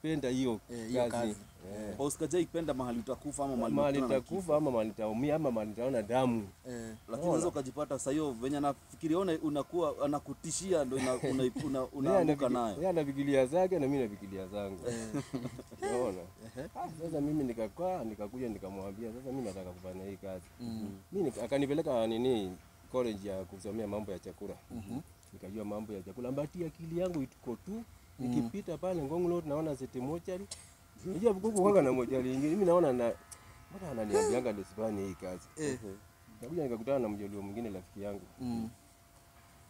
sijaipenda hiyo kazi. Usikaje ipenda mahali utakufa ama mahali utakufa ama mahali utaumia ama mahali utaona damu. Lakini unaweza ukajipata sasa hiyo venye nafikiria unakuwa anakutishia ndio unaanguka naye. Yeye anafikiria zake na mimi nafikiria zangu. Unaona? Sasa mimi nikakuja nikamwambia sasa mimi nataka kufanya hii kazi. Mimi akanipeleka college ya kusomea mambo ya chakula. Nikajua mambo ya chakula, mbati akili yangu iko tu. Nikipita pale Ngong Road naona City Mochari. Unajua bukuku kwanga na mochari nyingine. Mimi naona mbona ananiambianga nisifanye hii kazi. Nikakuja nikakutana na mjolio mwingine rafiki yangu.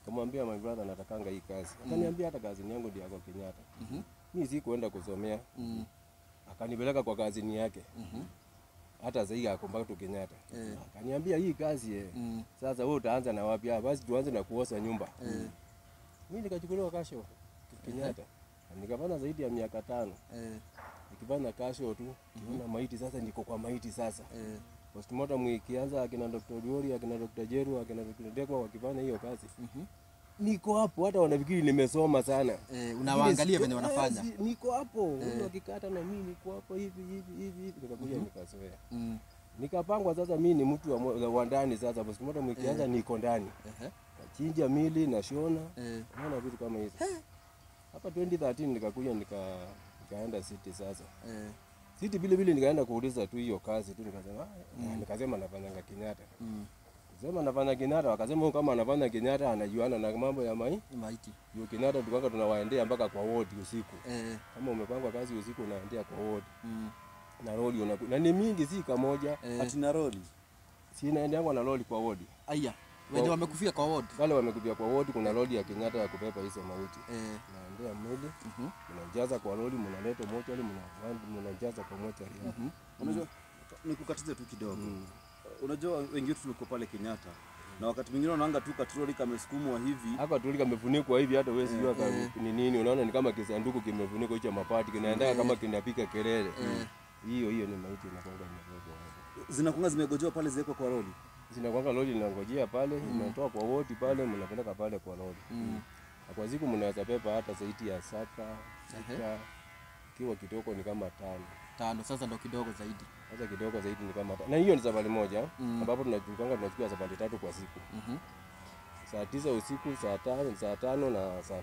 Kamwambia my brother natakanga hii kazi. Akaniambia hata kazi yangu ndio yako Kenyatta. Mimi si kuenda kusomea. Akanipeleka kwa kazi yake. Hata zaidi akombaka tu Kenyatta. Akaniambia hii kazi sasa wewe utaanza na wapi? Basi tuanze na kuosha nyumba. Mimi nikachukuliwa kasho Kenyatta. Nikafanya zaidi ya miaka 5. Nikifanya kasho tu, niona maiti sasa niko kwa maiti sasa. Postmortem ikianza akina Dr. Diori, akina Dr. Jeru, akina Dr. Dekwa wakifanya hiyo kazi. Niko hapo hata wanafikiri nimesoma sana. Unawaangalia venye wanafanya. Niko hapo, wakikata na mimi niko hapo hivi nikakuja nikazoea. Nikapangwa sasa mimi ni mtu wa ndani sasa postmortem ikianza niko ndani. Nachinja mili na shona. Naona vitu kama hizo. Hapa 2013 nikakuja nikaenda City sasa. City vile nikaenda kuuliza tu hiyo kazi tu nikasema nafanya Kenyatta. Sema nafanya Kenyatta wakasema kama anafanya Kenyatta anajuana na mambo ya maiti. Hiyo Kenyatta tukaka tunawaendea mpaka kwa ward usiku. Kama umepangwa kazi usiku unaendea kwa ward. Na roli na ni mingi si kamoja. Ati na roli. Si naendeangwa na roli kwa ward. Aya. Wenye wamekufia kwa ward. Wale wamekufia kwa ward kuna roli ya Kenyatta ya kubeba hizo maiti. Naendea mwili. Mnajaza kwa roli mnaleta mochari mnajaza kwa mochari. Unajua nikukatize tu kidogo. Unajua wengi wetu tuliko pale Kenyatta na wakati mwingine unaanga tu katroli kamesukumwa hivi. Hapa troli kamefunikwa hivi hata wewe sijua ni nini unaona ni kama kisanduku kimefunikwa hicho mapati kinaenda kama kinapika kelele. Hiyo ni maiti inakonga imebebwa. Zinakonga zimegojewa pale ziwekwa kwa roli. Zinakonga roli linangojea pale inatoa kwa wodi pale mnapeleka pale kwa roli. Na kwa siku mnaweza beba hata zaidi ya 7, 6 kiwa kitoko ni kama 5 sasa ndo kidogo zaidi. Sasa kidogo zaidi ni kama 5. Na hiyo ni safari moja ambapo tunachukua safari 3 kwa siku. Saa 9 usiku, saa 5 na saa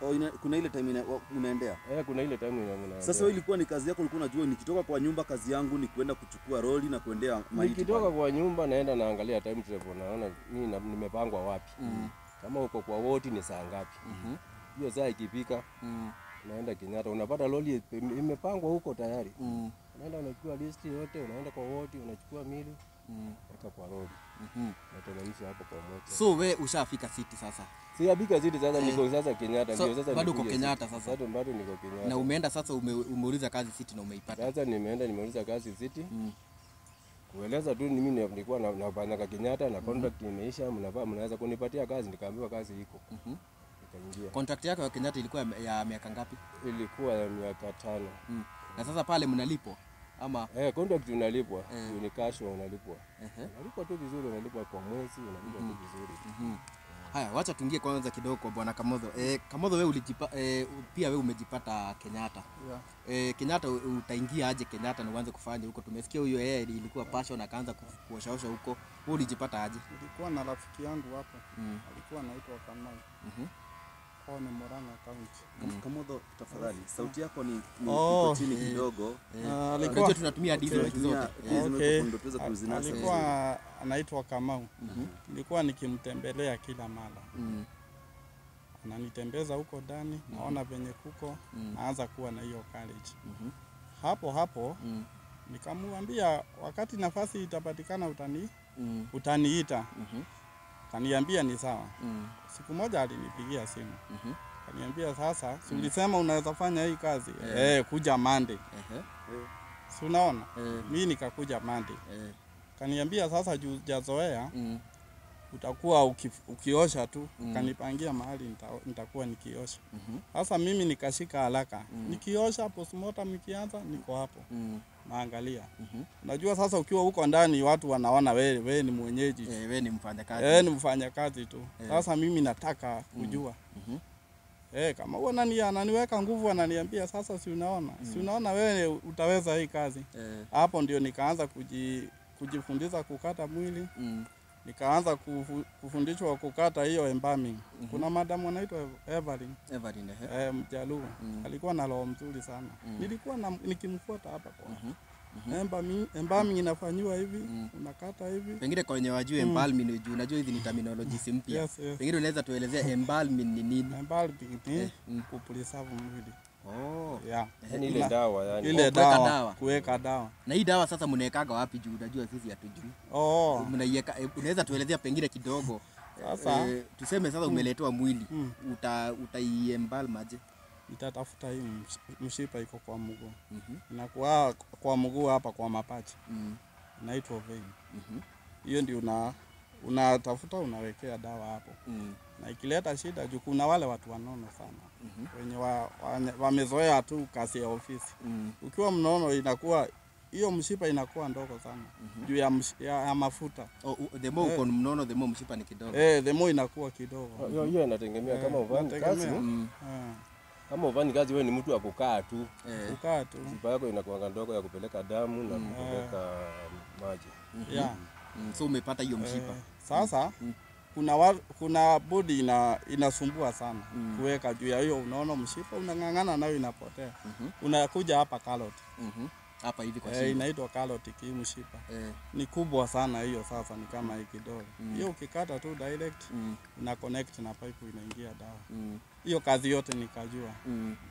10. Kuna ile time unaendea? Kuna ile time unaendea. Sasa wewe ilikuwa ni kazi yako ulikuwa unajua nikitoka kwa nyumba kazi yangu ni kwenda kuchukua roli na kuendea maiti. Nikitoka kwa nyumba naenda naangalia time table naona mimi nimepangwa wapi. Kama uko kwa wodi ni saa ngapi. Hiyo saa ikifika naenda Kenyatta unapata lori imepangwa huko tayari. Unaenda unachukua list yote unaenda kwa wodi unachukua mili weka kwa lori. Natenganisha hapo kwa moja. So wewe ushafika City sasa? Sijafika City sasa niko sasa Kenyatta ndio sasa bado uko Kenyatta sasa. Sasa bado niko Kenyatta. Na umeenda sasa umeuliza kazi City na umeipata. Sasa nimeuliza kazi City. Kueleza tu mimi nilikuwa nafanya Kenyatta na contract imeisha mnaweza kunipatia kazi nikaambiwa kazi iko. Nikaingia. Contract yako ya Kenyatta ilikuwa ya miaka ngapi? Ilikuwa ya miaka 5. Na sasa pale mnalipwa ama contract unalipwa, ni cash unalipwa. Unalipwa tu vizuri, unalipwa kwa mwezi, unalipwa tu vizuri. Haya, wacha tuingie kwanza kidogo kwa bwana Kamotho. Kamotho wewe pia wewe umejipata Kenyatta. Kenyatta utaingia aje Kenyatta na uanze kufanya huko? Tumesikia huyo yeye ilikuwa passion akaanza kuoshaosha huko. Wewe ulijipata aje? Nilikuwa na rafiki yangu hapa. Alikuwa anaitwa Kamau. Kwa ni Murang'a County. Kamotho tafadhali, sauti yako ni iko chini kidogo. Alikuwa tunatumia diesel zote. Alikuwa anaitwa Kamau. Nilikuwa nikimtembelea kila mara. Ananitembeza huko ndani, naona venye kuko, naanza kuwa na hiyo courage. Hapo nikamwambia wakati nafasi itapatikana utaniita. Kaniambia ni sawa. Siku moja alinipigia simu. Kaniambia sasa, si ulisema unaweza fanya hii kazi? Kuja Monday. Si unaona? Mimi nikakuja Monday. Kaniambia sasa juu hujazoea utakuwa ukiosha tu. Kanipangia mahali nitakuwa nikiosha. Sasa mimi nikashika haraka. Nikiosha postmortem ikianza niko hapo. Naangalia. Unajua sasa ukiwa huko ndani watu wanaona wewe ni mwenyeji. Wewe ni mfanyakazi. Ni mfanyakazi tu. Sasa mimi nataka kujua. Kama huwa ananiweka nguvu, ananiambia sasa, si unaona wewe utaweza hii kazi. Hapo ndio nikaanza kujifundisha kukata mwili. Nikaanza kufundishwa kukata hiyo embalming. Kuna madam anaitwa Evelyn Mjaluo. Alikuwa na roho mzuri sana. Nilikuwa nikimfuata hapa kwa. Embalming inafanywa hivi, unakata hivi. Pengine kwa wenye wajue embalming, unajua hizi ni terminologies mpya. Pengine unaweza tuelezea embalming ni nini? Embalming ni kupreserve mwili. Yani ile dawa, yani ile dawa, kuweka dawa. Na hii dawa sasa mnaekaga wapi juu unajua sisi hatujui? Mnaiweka, unaweza tuelezea pengine kidogo. Sasa tuseme sasa umeletewa mwili, utaiembalm aje? Nitatafuta hii mshipa iko kwa mguu. Inakuwa kwa mguu hapa kwa mapacha. Inaitwa vein. Hiyo ndio unatafuta, unawekea dawa hapo. Na ikileta shida juu kuna wale watu wanono sana. Wenye wamezoea tu kazi ya ofisi. Ukiwa mnono inakuwa hiyo mshipa inakuwa ndogo sana. Juu ya mafuta. The more uko mnono the more mshipa ni kidogo. The more inakuwa kidogo. Hiyo inategemea kama uvani kazi. Kama uvani kazi wewe ni mtu wa kukaa tu. Kukaa tu. Mshipa yako inakuwa ndogo ya kupeleka damu na kupeleka maji. So umepata hiyo mshipa. Sasa kuna bodi inasumbua sana kuweka juu ya hiyo, unaona mshipa unang'ang'ana nayo inapotea. Unakuja hapa karoti. Hapa hivi kwa shingo. Inaitwa karoti hii mshipa. Ni kubwa sana hiyo, sasa ni kama hii kidole. Hiyo ukikata tu direct ina connect na pipe inaingia dawa. Hiyo kazi yote nikajua.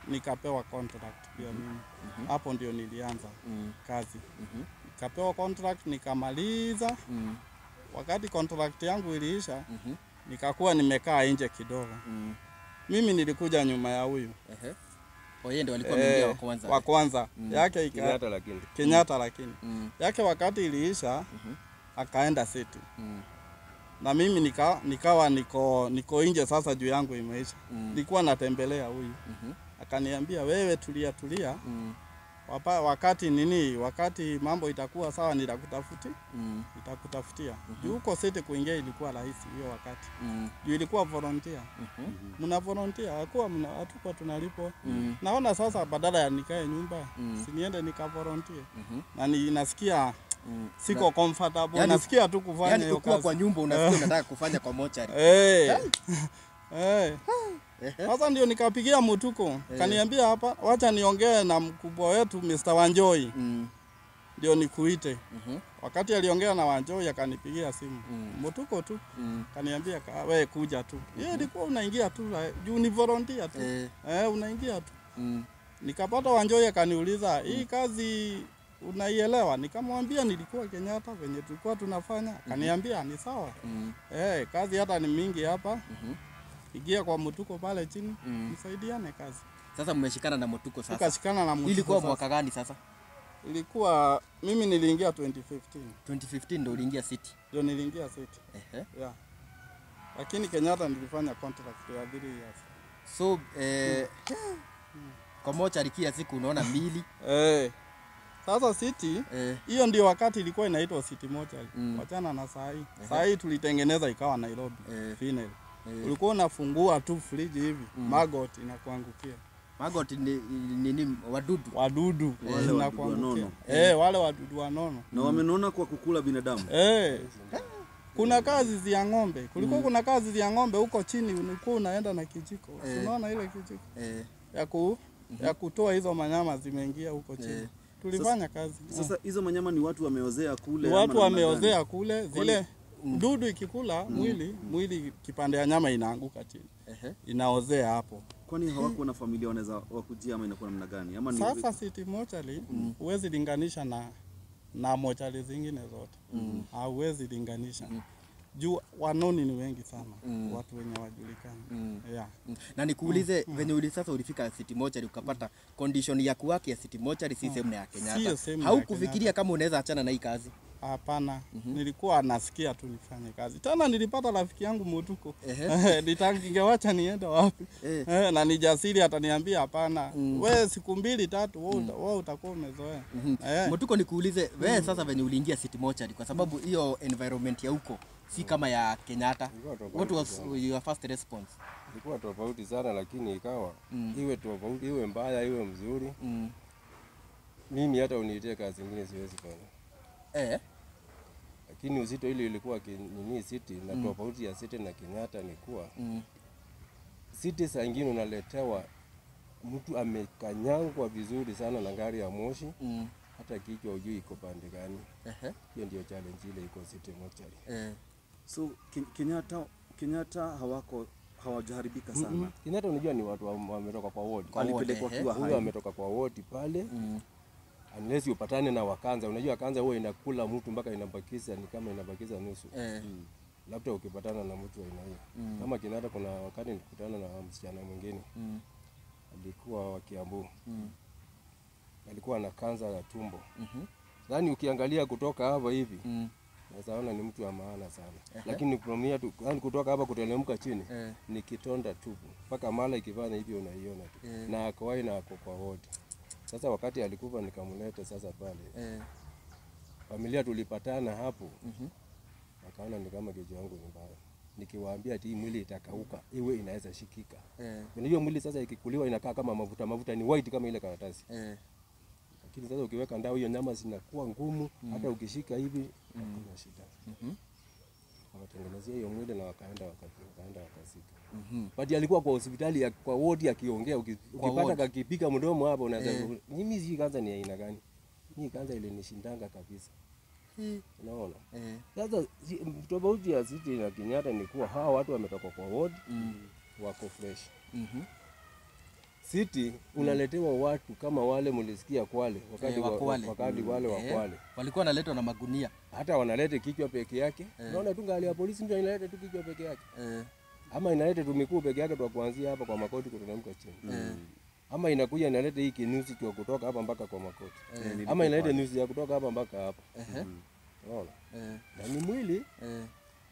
Nikapewa contract pia mimi. Hapo ndio nilianza kazi. Nikapewa contract nikamaliza. Wakati contract yangu iliisha, nikakuwa nimekaa nje kidogo. Mimi nilikuja nyuma ya huyu. Yeye ndio alikuwa mwingine wa kwanza. Yake Kenyatta lakini. Yake wakati iliisha, akaenda city. Na mimi nikawa niko nje sasa juu yangu imeisha. Nilikuwa natembelea huyu. Akaniambia wewe tulia. Wakati mambo itakuwa sawa nitakutafutia. Juu huko city kuingia ilikuwa rahisi hiyo wakati. Juu ilikuwa volunteer. Mna volunteer, hatukuwa tunalipwa. Naona sasa badala ya nikae nyumba, si niende nika volunteer. Na nasikia siko comfortable, nasikia tu kufanya hiyo kazi. Yani kwa nyumba unasikia unataka kufanya kwa mochari. Sasa ndio nikapigia Mutuko. Kaniambia hapa, wacha niongee na mkubwa wetu Mr. Wanjoi. Ndio nikuite. Wakati aliongea na Wanjoi akanipigia simu. Mutuko tu. Kaniambia wewe kuja tu. Yeye ilikuwa unaingia tu juu ni volunteer tu. Unaingia tu. Nikapata Wanjoi akaniuliza, "Hii kazi unaielewa?" Nikamwambia nilikuwa Kenyatta venye tulikuwa tunafanya. Akaniambia ni sawa. Kazi hata ni mingi hapa. Ingia kwa Mutuko pale chini, msaidiane kazi. Sasa mmeshikana na Mutuko sasa. Tukashikana na Mutuko. Ilikuwa mwaka gani sasa? Ilikuwa mimi niliingia 2015. 2015 ndio uliingia city. Ndio niliingia city. Lakini Kenyatta nilifanya contract ya 3 years. So kwa mochari kila siku unaona mili. Sasa city hiyo ndio wakati ilikuwa inaitwa city mochari. Wachana na saa hii. Saa hii tulitengeneza ikawa Nairobi final. Ulikuwa unafungua tu friji hivi, maggot inakuangukia. Maggot ni wadudu inakuangukia. Wale wadudu wanono. Na wamenona kwa kukula binadamu. Kuna kazi ya ng'ombe. Kulikuwa kuna kazi ya ng'ombe huko chini, ulikuwa unaenda na kijiko. Unaona ile kijiko? Ya kutoa hizo manyama zimeingia huko chini. Tulifanya kazi. Sasa hizo manyama ni watu wameozea kule. Watu wameozea kule zile dudu ikikula mwili kipande ya nyama inaanguka chini. Inaozea hapo. Kwani hawako na familia wanaweza wakujia ama inakuwa namna gani? Ama ni sasa city mochari huwezi linganisha na mochari zingine zote. Hauwezi linganisha. Juu wanoni ni wengi sana. Watu wenye wajulikana. Na nikuulize venye sasa ulifika city mochari ukapata condition ya kuwaki ya city mochari si same na ya Kenyatta. Haukufikiria kama unaweza achana na hii kazi? Hapana. Nilikuwa nasikia tu nifanye kazi. Tena nilipata rafiki yangu Mutuko. Ningewacha niende wapi? Na ni jasiri ataniambia hapana. Wewe siku 2-3 wewe utakuwa umezoea. Mutuko nikuulize wewe sasa venye uliingia city mochari kwa sababu hiyo environment ya huko si kama ya Kenyatta. What was your first response? ilikuwa tofauti sana, lakini ikawa iwe tofauti, iwe mbaya, iwe mzuri. Mimi hata uniitie kazi nyingine siwezi fanya. Lakini uzito ile ilikuwa nini City na tofauti ya City na Kenyatta ni kuwa City saa ingine unaletewa mtu amekanyangwa vizuri sana na gari ya moshi, hata kichwa hujui iko pande gani. Hiyo ndio challenge ile iko City mortuary. So Kenyatta hawajaharibika sana. Kenyatta unajua ni watu wametoka kwa ward. Walipelekwa kwa Huyo ametoka kwa ward pale. Unless upatane na Wakanza. Unajua Wakanza huwa inakula mtu mpaka inabakisha ni kama inabakiza nusu. Labda ukipatana na mtu aina hiyo. Kama Kenyatta kuna wakati nilikutana na msichana mwingine. Alikuwa wa Kiambu. Alikuwa na kanza ya tumbo. Yaani ukiangalia kutoka hapa hivi naona ni mtu wa maana sana. Lakini kupromia tu kutoka hapa kutelemka chini ni kitonda tupu. Mpaka mala ikifanya hivi unaiona tu. Na akawai na ako kwa wote. Sasa wakati alikufa nikamleta sasa pale. Familia tulipatana hapo. Wakaona ni kama kichwa yangu ni mbaya. Nikiwaambia ati mwili itakauka, iwe inaweza shikika. Unajua mwili sasa ikikuliwa inakaa kama mafuta ni white kama ile karatasi. Lakini sasa ukiweka ndao hiyo nyama zinakuwa ngumu, hata ukishika hivi hakuna shida. Wakatengenezea hiyo mwili na wakaenda wakazika. But alikuwa kwa hospitali kwa ward akiongea, ukipata kakipika mdomo hapo unaweza mimi hii kanza ni aina gani? Hii kanza ile nishindanga kabisa. Unaona? Sasa tofauti ya City na Kenyatta ni kuwa hawa watu wametoka kwa ward wako fresh. City unaletewa watu kama wale mlisikia Kwale wakati wale wa Kwale walikuwa wanaletwa na magunia, hata wanalete kichwa peke yake. Unaona tu gari ya polisi ndio inaleta tu kichwa peke yake, ama inaleta tu miguu peke yake tu kuanzia hapa kwa makoti kuteremka chini, ama inakuja inaleta hii kinusi kwa kutoka hapa mpaka kwa makoti, ama inaleta nusu ya kutoka hapa mpaka hapa. Unaona? Na ni mwili.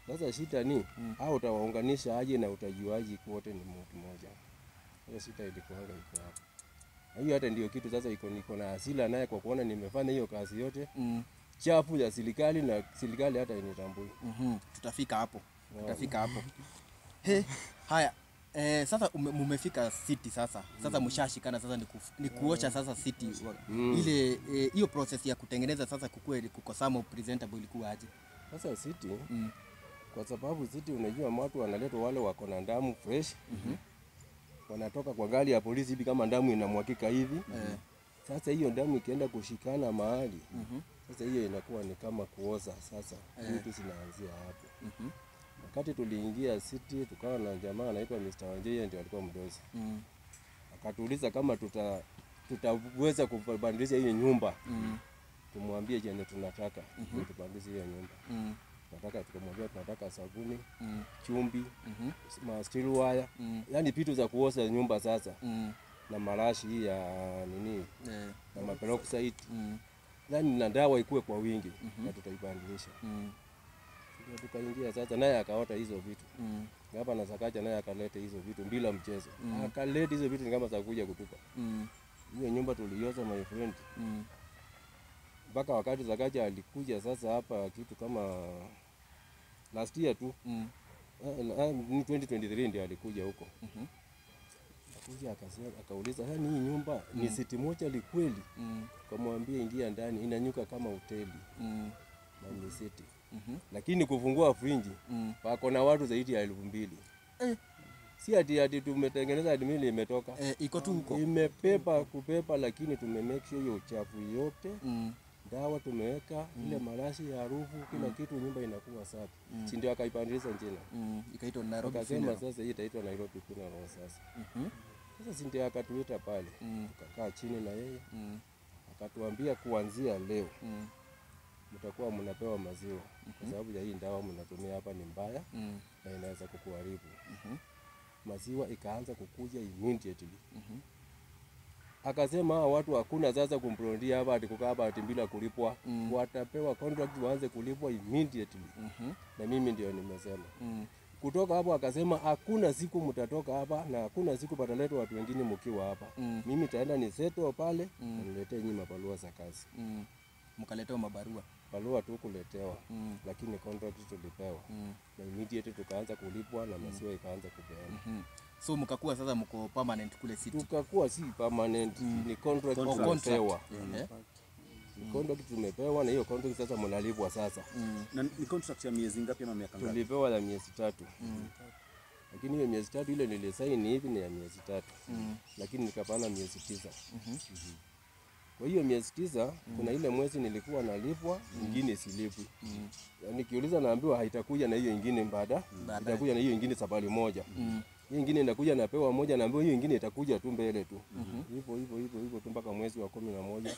Sasa shida ni au utawaunganisha aje na utajuaje wote ni mtu mmoja? Hiyo sita ilikuanga iko hapo. Hiyo hata ndio kitu sasa niko na hasira naye kwa kuona nimefanya hiyo kazi yote chafu ya serikali na serikali hata initambui. Tutafika hapo. Tutafika hapo. Haya. Sasa mmefika City sasa. Sasa mshashikana sasa ni kuosha sasa City. Ile hiyo process ya kutengeneza sasa kuko samo presentable ilikuwa aje? Sasa City kwa sababu City unajua watu wanaletwa wale wako na damu fresh. Wanatoka kwa gari ya polisi hivi kama damu inamwakika hivi. Sasa hiyo damu ikienda kushikana mahali. Sasa hiyo inakuwa ni kama kuoza sasa. Vitu zinaanzia hapo. Wakati tuliingia City tukawa na jamaa anaitwa Mr. Wanjeye ndio alikuwa mdozi. Akatuuliza kama tutaweza kubadilisha hiyo nyumba. Tumwambie je tunataka tubadilishe hiyo nyumba. Tunataka tukamwambia tunataka sabuni, chumbi, steel wire, yani vitu za kuosha nyumba sasa. Na marashi hii ya nini? Na maperoxide. Yani na dawa ikue kwa wingi na tutaibadilisha. Tukaingia sasa naye akaota hizo vitu. Hapa na Sakaja naye akaleta hizo vitu bila mchezo. Akaleta hizo vitu ni kama za kuja kutupa. Hiyo nyumba tulioza my friend. Mpaka wakati Sakaja alikuja sasa hapa kitu kama last year tu. Ni 2023 ndio alikuja huko. Akakuja akauliza yani hii nyumba ni City mortuary kweli? Kamwambia ingia ndani inanyuka kama hoteli. Na ni City. Lakini kufungua frinji pako na watu zaidi ya 2000. Si ati tumetengeneza admin imetoka. Iko tu huko. Imepepa kupepa lakini tumemake sure hiyo uchafu yote. Dawa tumeweka ile marashi ya harufu kila kitu nyumba inakuwa safi. Si ndio akaipandilisha jina. Ikaitwa Nairobi. Akasema sasa hii itaitwa Nairobi Funeral sasa. Sasa si ndio akatuita pale. Tukakaa chini na yeye. Akatuambia kuanzia leo mtakuwa mnapewa maziwa kwa sababu ya hii dawa mnatumia hapa ni mbaya na inaweza kukuharibu. Maziwa ikaanza kukuja immediately. Akasema watu hakuna sasa kumprondia hapa ati kukaa hapa ati bila kulipwa. Watapewa contract waanze kulipwa immediately. Na mimi ndio nimesema. Kutoka hapo akasema hakuna siku mtatoka hapa na hakuna siku pataletwa watu wengine mkiwa hapa. Mimi taenda ni seto pale na niletee nyinyi mabarua za kazi. Mkaletewa mabarua. Barua tu kuletewa lakini contract tulipewa. Na immediately tukaanza kulipwa na maziwa ikaanza kupeana. So mkakuwa sasa mko permanent kule city. Tukakuwa si permanent, ni contract tumepewa. Ni contract tumepewa na hiyo contract sasa mnalipwa sasa. Na ni contract ya miezi ngapi ama miaka ngapi? Tulipewa ya miezi 3. Lakini hiyo miezi 3 ile nilisaini hivi ni ya miezi 3. Lakini nikapana miezi 9. Kwa hiyo miezi 9 kuna ile mwezi nilikuwa nalipwa, nyingine silipwi. Yaani kiuliza naambiwa haitakuja na hiyo nyingine baada, itakuja na hiyo nyingine safari moja. Hiyo nyingine inakuja napewa moja, naambiwa hiyo nyingine itakuja tu mbele tu. Hivyo tu mpaka mwezi wa 11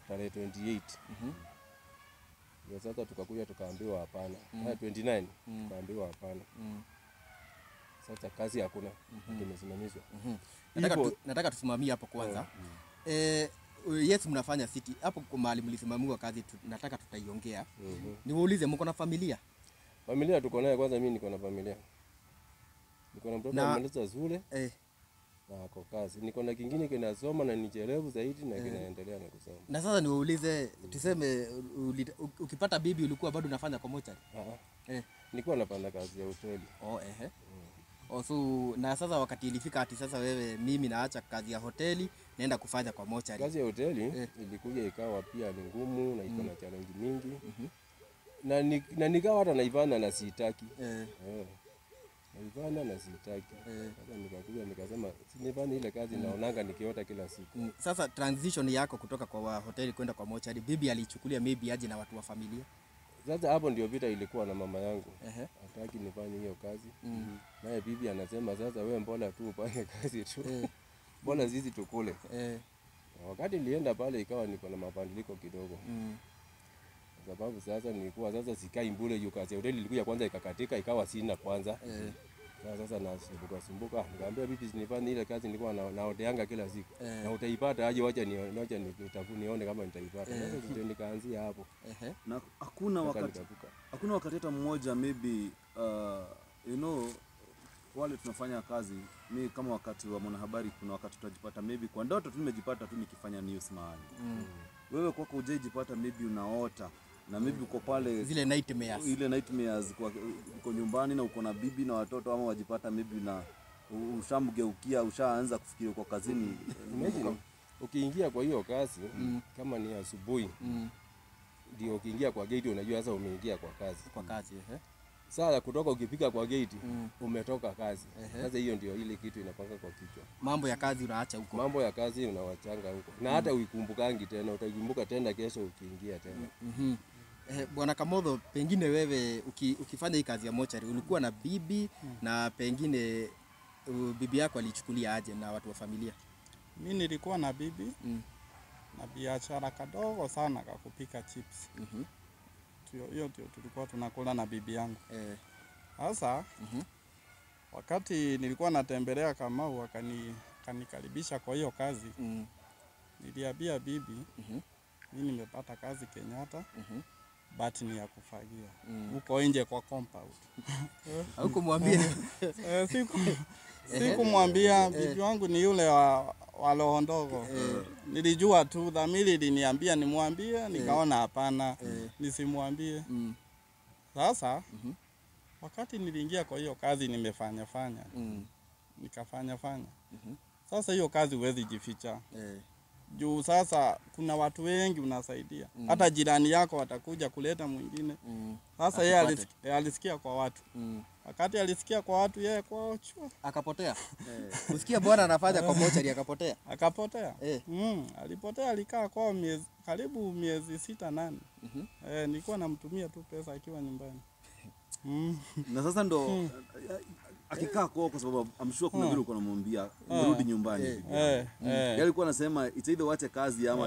tarehe 28. Ndio sasa tukakuja tukaambiwa hapana. 29 tukaambiwa hapana. Sasa kazi hakuna, imesimamishwa. Nataka tusimamie hapo kwanza. Yes, mnafanya city hapo kwa mahali mlisimamiwa kazi nataka tutaiongea. Niwaulize mko na familia? Familia tuko naye kwanza, mimi niko na familia. Niko na mtoto amemaliza shule. Na ako kazi. Niko na kingine kinasoma na ni cherevu zaidi na kinaendelea na kusoma. Na sasa niwaulize tuseme ukipata bibi ulikuwa bado unafanya kwa mochari? Nilikuwa napanda kazi ya hoteli. So na sasa wakati ilifika ati sasa wewe mimi naacha kazi ya hoteli naenda kufanya kwa mochari. Kazi ya hoteli ilikuja ikawa pia ni ngumu na iko na challenge mingi. Na nikawa hata naivana na sitaki. Naivana na sitaki. Sasa nikakuja nikasema sinifanye ile kazi naonanga nikiota kila siku. Sasa transition yako kutoka kwa hoteli kwenda kwa mochari, bibi alichukulia maybe aje na watu wa familia? Sasa hapo ndio vita ilikuwa na mama yangu. Hataki nifanye hiyo kazi. Naye bibi anasema sasa wewe mbona tu ufanye kazi tu. Mbona sisi tukule. Wakati nilienda pale ikawa niko na mabadiliko kidogo. Kwa sababu sasa nilikuwa sasa sikai mbule juu kazi hoteli ilikuja kwanza ikakatika ikawa sina kwanza. Sasa nasumbuka nikamwambia bibi nifanye ile kazi nilikuwa naoteanga kila siku. Na utaipata aje, wacha nione kama nitaipata. Sasa ndio nikaanzia hapo. Na hakuna wakati hata mmoja maybe wale tunafanya kazi, mimi kama wakati wa mwanahabari kuna wakati tutajipata maybe kwa ndoto tu nimejipata tu nikifanya news mahali. Wewe kwako hujajipata maybe unaota na maybe uko pale zile nightmares. Ile nightmares uko nyumbani na uko na bibi na watoto, ama wajipata maybe na ushamgeukia ushaanza kufikiria uko kazini. Ukiingia kwa hiyo kazi kama ni asubuhi ndio ukiingia kwa gate unajua sasa umeingia kwa kazi. Sasa kutoka ukipika kwa gate umetoka kazi. Sasa hiyo ndio ile kitu inapanga kwa kichwa. Mambo ya kazi unaacha huko. Mambo ya kazi unawachanga huko. Na hata uikumbukangi tena, utakumbuka tena kesho ukiingia tena. Bwana Kamotho, pengine wewe ukifanya hii kazi ya mochari ulikuwa na bibi na pengine bibi yako alichukulia aje na watu wa familia? Mimi nilikuwa na bibi na biashara kadogo sana kwa kupika chips. Hiyo tulikuwa tunakula na bibi yangu. Sasa wakati nilikuwa natembelea Kamau akanikaribisha kwa hiyo kazi. Niliambia bibi mimi nimepata kazi Kenyatta. But ni ya kufagia. Uko nje kwa compound. Hukumwambia? Sikumwambia, bibi wangu ni yule wa roho ndogo. Nilijua tu, dhamiri iliniambia nimwambie, nikaona hapana nisimwambie. Sasa wakati niliingia kwa hiyo kazi nimefanya nikafanya. Sasa hiyo kazi huwezi jificha. Juu sasa kuna watu wengi unasaidia. Hata jirani yako watakuja kuleta mwingine. Sasa yeye alisikia kwa watu. Wakati alisikia kwa watu yeye kwao akapotea. Usikia bwana anafanya kwa mochari akapotea. Alipotea, alikaa kwao karibu miezi 6-8. Nilikuwa namtumia tu pesa akiwa nyumbani. Na sasa ndo akikaa kwao kwa sababu I'm sure kuna vile uko namwambia urudi nyumbani. Yeye alikuwa anasema it's either wache kazi ama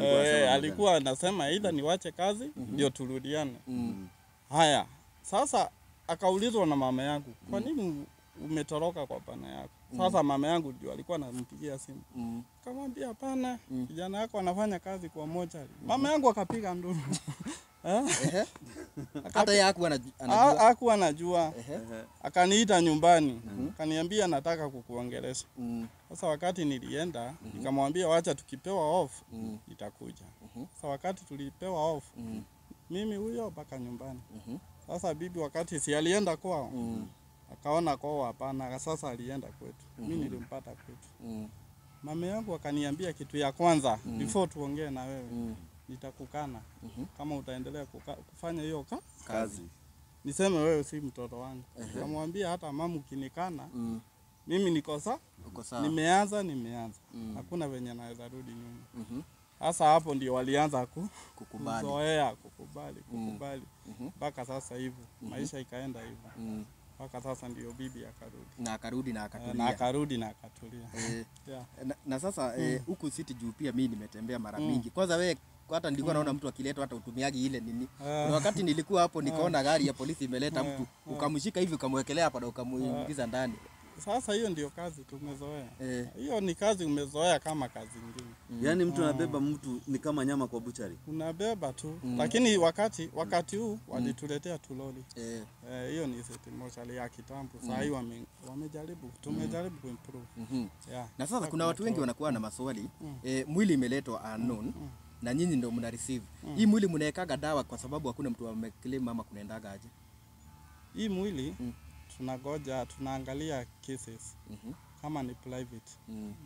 alikuwa anasema either niwache kazi ndio turudiane. Haya, sasa akaulizwa na mama yangu, kwa nini umetoroka kwa bwana yako? Sasa mama yangu ndio alikuwa anampigia simu. Akamwambia hapana, kijana yako anafanya kazi kwa mochari. Mama yangu akapiga nduru. Hata yeye hakuwa anajua. Akaniita nyumbani. Akaniambia nataka kukuongelesha. Sasa wakati nilienda, nikamwambia wacha tukipewa off itakuja. Sasa wakati tulipewa off, mimi huyo mpaka nyumbani. Sasa bibi wakati si alienda kwao, akaona kwao hapana, sasa alienda kwetu. Mimi nilimpata kwetu. Mama yangu akaniambia kitu ya kwanza before tuongee na wewe nitakukana kama utaendelea kufanya hiyo Kazi. Niseme wewe si mtoto wangu. Nikamwambia hata mama ukinikana mimi niko sawa. Nimeanza. Hakuna venye naweza rudi nyuma. Sasa hapo ndio walianza kuzoea, kukubali. Mpaka sasa hivyo. Maisha ikaenda hivyo. Mpaka sasa ndio bibi akarudi. Na akarudi na akatulia. Yeah. Na sasa huku City juu pia mimi nimetembea mara mingi. Kwanza wewe hata nilikuwa naona mtu akiletwa hata utumiaji ile nini. Kuna wakati nilikuwa hapo nikaona gari ya polisi imeleta mtu, ukamshika hivi ukamwekelea hapa na ukamuingiza ndani. Sasa hiyo ndio kazi tumezoea. Hiyo ni kazi umezoea kama kazi nyingine. Yaani mtu anabeba mtu ni kama nyama kwa buchari. Unabeba tu. Lakini wakati huu walituletea tuloli. Hiyo ni City Mochari ya kitambo. Sasa hiyo tumejaribu kuimprove. Yeah. Na sasa kuna watu wengi wanakuwa na maswali. Mwili imeletwa unknown na nyinyi ndio mna receive. Hii mwili mnaekaga dawa kwa sababu hakuna mtu ameclaim ama kunaendaga aje? Hii mwili tunagoja, tunaangalia cases kama ni private.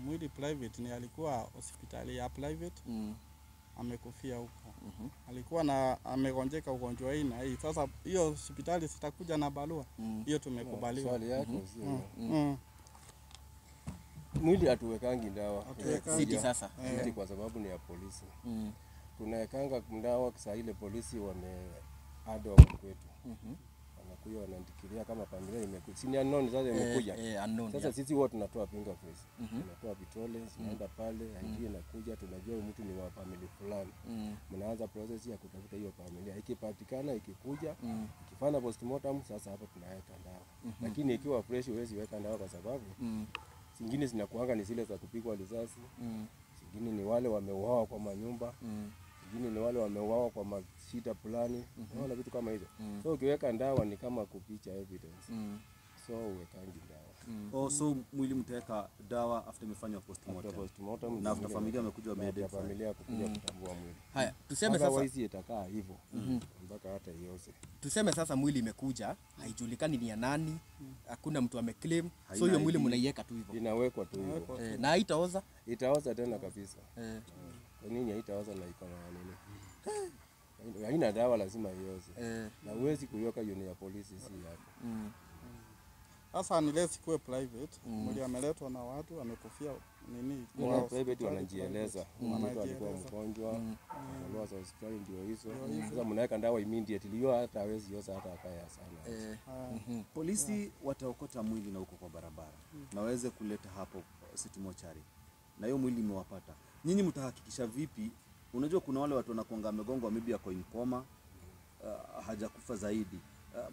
Mwili private ni alikuwa hospitali ya private, amekufia huko. Alikuwa amegonjeka ugonjwa hii na hii. Sasa hiyo hospitali sitakuja na barua. Hiyo tumekubaliwa. Swali yako sio. Mwili hatuwekangi dawa. City sasa. City kwa sababu ni ya polisi. Tunawekanga dawa saa ile polisi wameada kwetu. Wanakuja wanaandikilia kama familia imekuja. Si ni unknown sasa imekuja. Sasa sisi huwa tunatoa fingerprints. Tunatoa vitole, tunaenda pale, ID inakuja, tunajua mtu ni wa familia fulani. Mnaanza process ya kutafuta hiyo familia. Ikipatikana, ikikuja, ikifanya postmortem, sasa hapo tunaweka dawa. Lakini ikiwa fresh huwezi weka dawa kwa sababu zingine zinakuanga ni zile za kupigwa risasi. Zingine ni wale wameuawa kwa manyumba. Zingine ni wale wameuawa kwa mashida fulani. Unaona vitu kama hizo. So ukiweka dawa ni kama kupicha evidence. So uwekangi dawa. So mwili mtaweka dawa after imefanywa postmortem. Na after familia wamekuja wameidentify. Familia kukuja kutambua mwili. Haya, tuseme sasa hizi itakaa hivyo. Mpaka hata iose. Tuseme sasa mwili imekuja, haijulikani ni ya nani, hakuna mtu ameclaim. So hiyo mwili mnaiweka tu hivyo. Inawekwa tu hivyo. Na haitaoza? Itaoza tena kabisa. Kwa nini haitaoza na iko na nini? Haina dawa, lazima ioze. Na uwezi kuiweka hiyo ni ya polisi, si yako. Sasa unless kuwe private, mwili ameletwa na watu amekufia nini? Kwa private wanajieleza. Mtu alikuwa mgonjwa, alikuwa za hospitali ndio hizo. Sasa mnaweka dawa immediately, hiyo hata hawezi oza hata akaya sana. Polisi wataokota mwili na uko kwa barabara. Na waweze kuleta hapo City Mochari. Na hiyo mwili imewapata. Nyinyi mtahakikisha vipi? Unajua kuna wale watu wanakuanga amegongwa maybe ako in coma, hajakufa zaidi.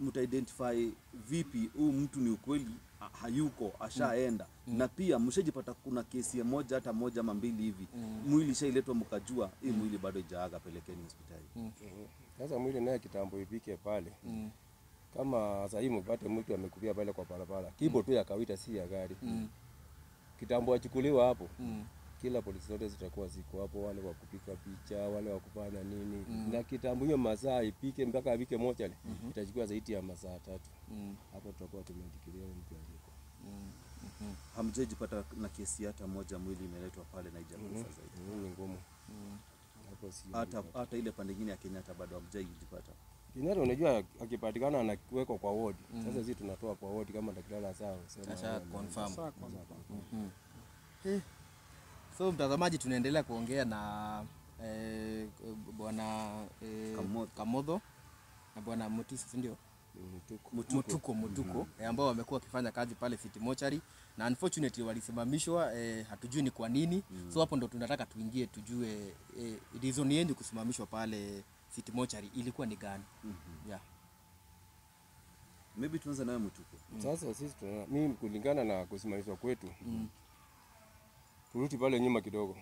Mta-identify vipi huyu mtu ni ukweli hayuko, ashaenda? Na pia mshajipata kuna kesi ya moja hata moja ama mbili hivi. Mwili shailetwa mkajua hii mwili bado hajaaga, pelekeni hospitali. Sasa mwili naye kitambo ipike pale. Kama sasa hivi mpate mtu amekufia pale kwa barabara. Kibo tu ya kawaida, si ya gari. Kitambo achukuliwa hapo. Kila polisi zote zitakuwa ziko hapo, wale wa kupika picha, wale wa kufanya nini. Na kitambo hiyo masaa ipike mpaka apike mochari, itachukua zaidi ya masaa 3. Hapo tutakuwa tumeandikilia mtu aliko. Hamjajipata na kesi hata moja mwili imeletwa pale na haijakufa zaidi? Ni ngumu. Hapo si hata ile pande nyingine ya Kenyatta bado hamjajipata. Kenyatta unajua akipatikana anawekwa kwa ward. Sasa sisi tunatoa kwa ward kama daktari sawa, sema confirm. So mtazamaji, tunaendelea kuongea na bwana Kamotho na bwana Mutiso, ndio Mutuko ambao wamekuwa wakifanya kazi pale City Mochari, na unfortunately walisimamishwa, hatujui ni kwa nini. So hapo ndo tunataka tuingie tujue reason yenu kusimamishwa pale City Mochari ilikuwa ni gani? Yeah. Maybe tuanze nawe Mutuko. Sasa sisi mimi kulingana na kusimamishwa kwetu, turudi pale nyuma kidogo.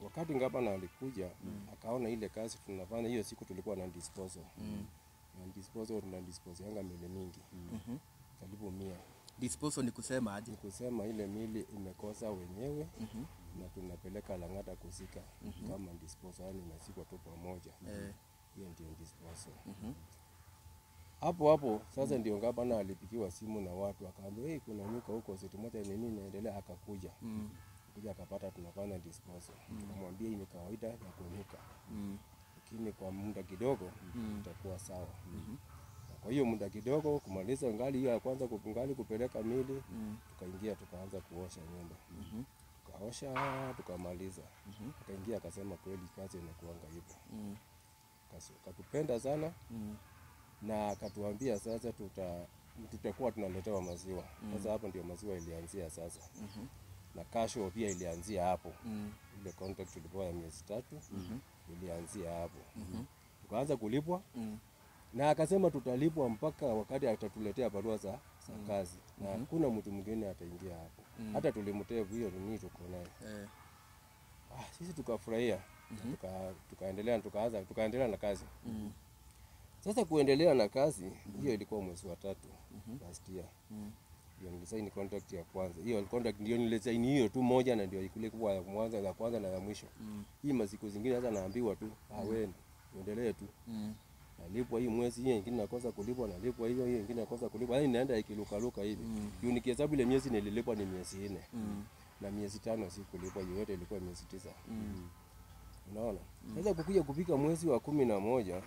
Wakati Ngabana alikuja, akaona ile kazi tunafanya, hiyo siku tulikuwa na disposal. Na disposal yanga mili mingi. Karibu 100. Disposal ni kusema aje? Ni kusema ile mili imekosa wenyewe, na tunapeleka Lang'ata kuzika kama disposal, yani inazikwa tu pamoja. Hiyo ndio disposal. hapo hapo sasa ndio gavana alipigiwa simu na watu akaambia hey, kuna nyuka huko City Moja nini inaendelea, akakuja kuja akapata tunafanya disposal. Tukamwambia hii ni kawaida ya kunyuka, lakini kwa muda kidogo itakuwa sawa. Kwa hiyo muda kidogo kumaliza ngali hiyo ya kwanza kupungali kupeleka mili, tukaingia tukaanza kuosha nyumba. Tukaosha tukamaliza. Tukaingia akasema kweli kazi inakuanga hivyo. Katupenda sana na akatuambia sasa tutakuwa tunaletewa maziwa. Sasa hapo ndio maziwa ilianzia sasa. Na kasho pia ilianzia hapo. Ile contract tulikuwa ya miezi 3 ilianzia hapo. Tukaanza kulipwa. Na akasema tutalipwa mpaka wakati atatuletea barua za kazi. Na hakuna mtu mwingine ataingia hapo. Hata tulimtea hiyo nini tuko nayo. Sisi tukafurahia. Tukaendelea na kazi. Sasa kuendelea na kazi hiyo ilikuwa mwezi wa 3 last year. Ndio nilisaini contract ya kwanza. Hiyo contract ndio nilisaini hiyo tu moja, na ndio ilikuwa ya kwanza na ya mwisho. Hii masiku zingine sasa naambiwa tu wewe endelee tu. Nalipwa hii mwezi, hii nyingine nakosa kulipwa, nalipwa hiyo nyingine nakosa kulipwa. Yaani naenda ikiluka hivi. Nikihesabu ile miezi nililipwa ni miezi 4. Na miezi 5 sikulipwa, yote ilikuwa miezi 9. Unaona? Sasa kukuja kupika mwezi wa 11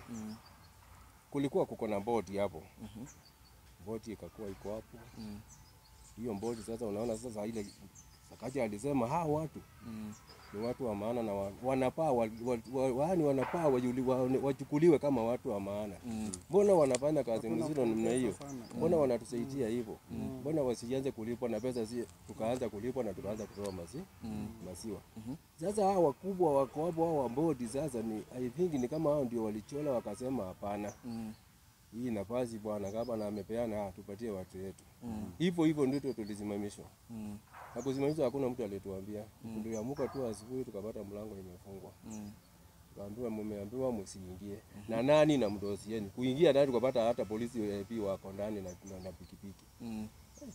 kulikuwa kuko na boti hapo. Boti ikakuwa iko hapo. Hiyo boti sasa unaona sasa ile Sakaja alisema watu ni watu wa maana na wanapaa wanapaa wachukuliwe kama watu wa maana. Mbona wanafanya kazi nzuri namna hiyo? Mbona wanatusaidia hivyo? Mbona wasianze kulipwa na pesa tukaanza kulipwa na tukaanza kutoa maziwa? Sasa hao wakubwa wako hapo, hao wa bodi sasa ni I think ni kama hao ndio walichola wakasema hapana. Hii nafasi bwana gavana amepeana, tupatie watu wetu. Hivyo ndio tulisimamishwa. Na kusimamishwa hakuna mtu aliyetuambia. Tuliamuka tu asubuhi tukapata mlango imefungwa. Tukaambiwa mmeambiwa msiingie. Na nani na mdosi yenu. Kuingia ndani tukapata hata polisi pia wako ndani na pikipiki.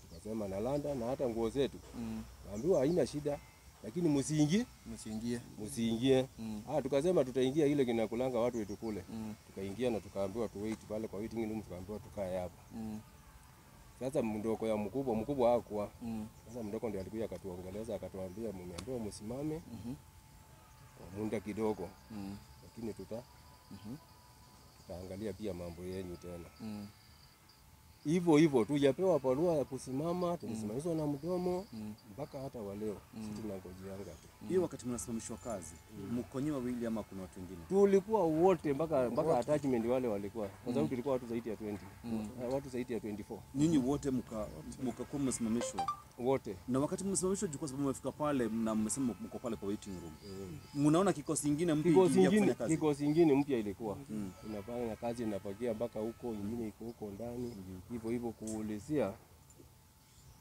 Tukasema na landa na hata nguo zetu. Tukaambiwa haina shida, lakini msiingie. Tukasema tutaingia ile kinakulanga watu wetu kule. Tukaingia na tukaambiwa tu wait pale kwa waiting room, tukaambiwa tukae hapo. Sasa mndoko ya mkubwa hakuwa. Sasa mndoko ndio alikuja akatuongeleza, akatuambia mmeambiwa msimame kwa muda kidogo. Lakini tutaangalia pia mambo yenu tena. Hivyo tujapewa barua ya kusimama, tulisimamishwa na mdomo mpaka hata waleo sisi tunangojeanga tu. Hiyo wakati mnasimamishwa kazi, mko nyinyi wawili ama kuna watu wengine? Tulikuwa wote mpaka attachment wale walikuwa. Kwa sababu tulikuwa watu zaidi ya 20. Watu zaidi ya 24. Nyinyi wote mkakuwa mmesimamishwa wote. Na wakati mmesimamishwa kwa sababu mmefika pale na mmesema mko pale kwa waiting room. Mnaona kikosi kingine mpya kufanya kazi. Kikosi kingine mpya ilikuwa. Inafanya kazi inapakia mpaka huko, nyingine iko huko ndani. Hivyo kuulizia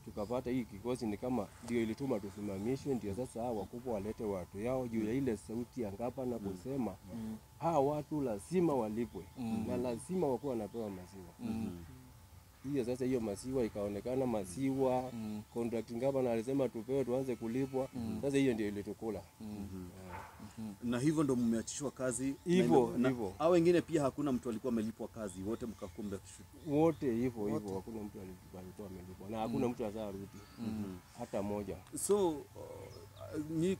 tukapata hii kikosi ni kama ndio ilituma tusimamishwe, ndio sasa hao wakubwa walete watu yao juu ya ile sauti ya gavana kusema hao watu lazima walipwe na lazima wakuwa wanapewa maziwa. Hiyo sasa hiyo maziwa ikaonekana maziwa contract gavana alisema tupewe tuanze kulipwa. Sasa hiyo ndio ilitukula. Na hivyo ndo mmeachishwa kazi hivyo. Hao wengine pia hakuna mtu alikuwa amelipwa kazi, wote mkakumbe wote hivyo hakuna mtu alikuwa amelipwa na hakuna mtu azarudi hata moja. So ni